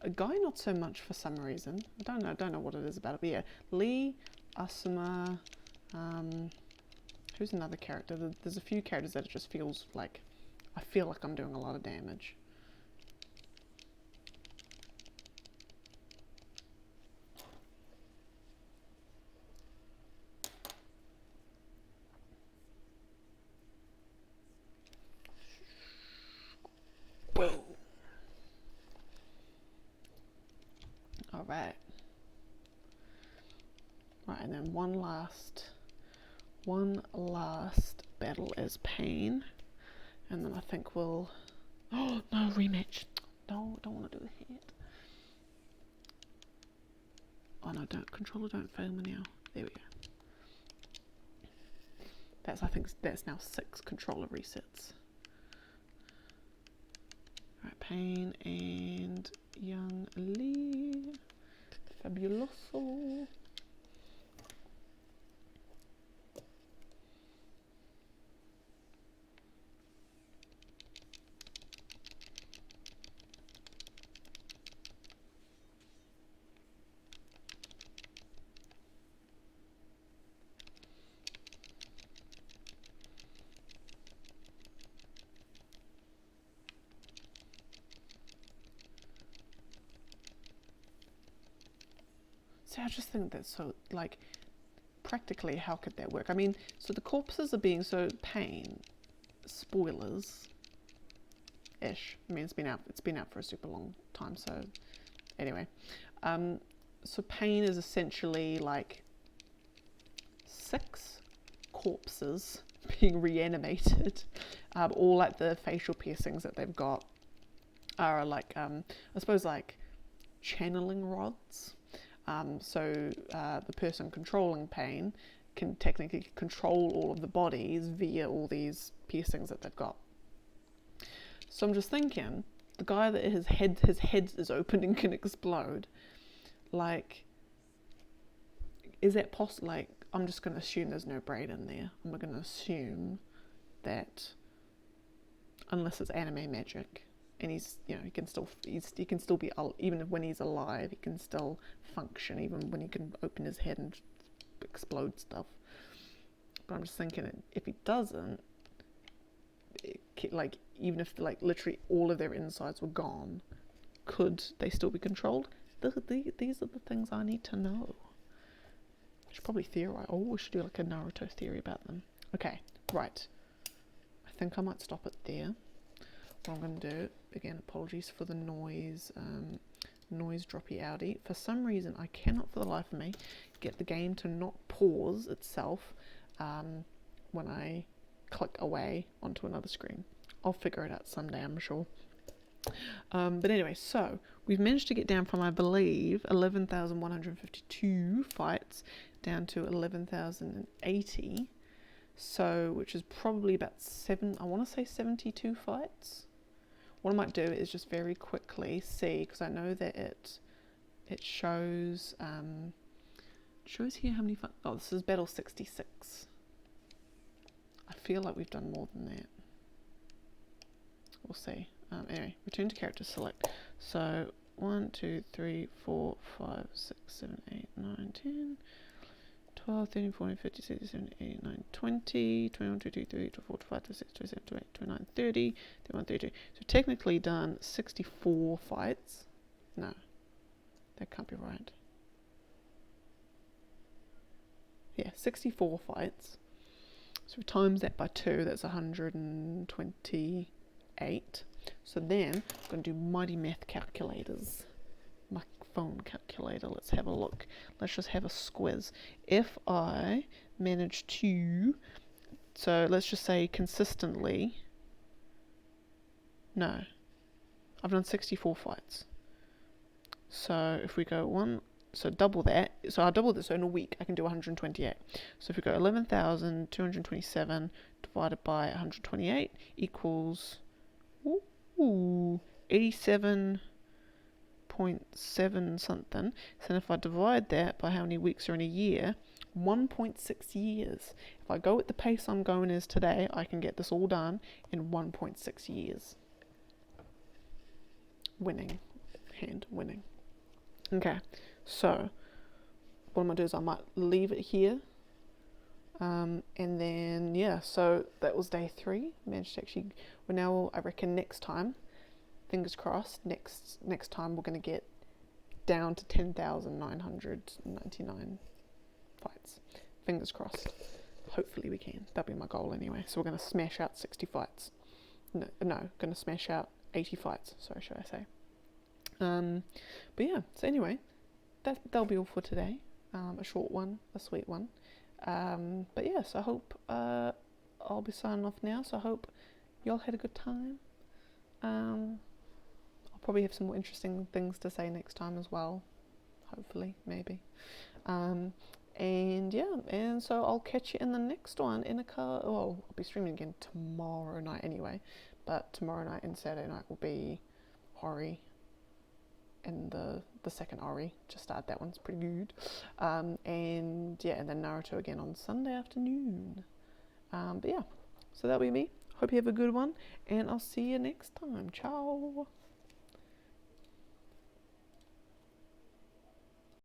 a guy not so much for some reason. I don't know what it is about it, but yeah, Lee, Asuwa, who's another character? There's a few characters that it just feels like, I feel like I'm doing a lot of damage. Alright. Right, and then one last battle as Pain. And then I think we'll... Oh, no, rematch. No, don't want to do it yet. Oh no, controller don't fail me now. There we go. I think that's now 6 controller resets. Alright, Pain and Young Lee. Fabuloso. See, I just think that's so, like, practically, how could that work? I mean, so the corpses are being so Pain, spoilers, ish. I mean, it's been out for a super long time, so anyway. So Pain is essentially like 6 corpses being reanimated. All like the facial piercings that they've got are like, I suppose like channeling rods. So the person controlling Pain can technically control all of the bodies via all these piercings that they've got. So I'm just thinking, the guy that his head is open and can explode, like, is that possible? Like, I'm just going to assume there's no brain in there. I'm going to assume that, unless it's anime magic, and he's, you know, he can still be, even when he's alive, he can still function, even when he can open his head and explode stuff. But I'm just thinking, if he doesn't, like, even if like literally all of their insides were gone, could they still be controlled? These are the things I need to know. I should probably theorize. Oh, we should do like a Naruto theory about them. Okay, right. I think I might stop it there. What I'm going to do, again, apologies for the noise, noise droppy outy. For some reason, I cannot for the life of me get the game to not pause itself when I click away onto another screen. I'll figure it out someday, I'm sure. But anyway, so we've managed to get down from, I believe, 11,152 fights down to 11,080. So, which is probably about I want to say 72 fights. What I might do is just very quickly see, because I know that it shows here how many fights. Oh, this is battle 66. I feel like we've done more than that. We'll see. Anyway, return to character select. So 1, 2, 3, 4, 5, 6, 7, 8, 9, 10, 12, 13, 14, 15, 16, 17, 18, 19, 20, 21, 22, 23, 24, 25, 26, 27, 28, 29, 30, 31, 32. So technically done 64 fights. No, that can't be right. Yeah, 64 fights. So we times that by 2, that's 128. So then I'm going to do mighty math calculators. My phone calculator. Let's have a look. Let's just have a squiz. If I manage to, so let's just say consistently, no, I've done 64 fights. So if we go so double that, so I'll double this, so in a week I can do 128. So if we go 11,227 divided by 128 equals 87.7 something. So if I divide that by how many weeks are in a year, 1.6 years. If I go at the pace I'm going as today, I can get this all done in 1.6 years. Winning. Okay, so what I'm going to do is I might leave it here. And then, yeah, so that was day 3. Managed to actually, well, now I reckon next time, fingers crossed, next time we're going to get down to 10,999 fights. Fingers crossed. Hopefully we can. That'll be my goal anyway. So we're going to smash out 60 fights. No, going to smash out 80 fights, sorry, should I say. But yeah, so anyway, that'll be all for today. A short one, a sweet one. But yes, I hope I'll be signing off now, so I hope y'all had a good time. I'll probably have some more interesting things to say next time as well, hopefully, maybe. And yeah, and so I'll catch you in the next one in a car. Well, I'll be streaming again tomorrow night anyway, but tomorrow night and Saturday night will be Ori. And the second Ori, just started that one, it's pretty good. And yeah, and then Naruto again on Sunday afternoon. But yeah, so that'll be me. Hope you have a good one, and I'll see you next time. Ciao.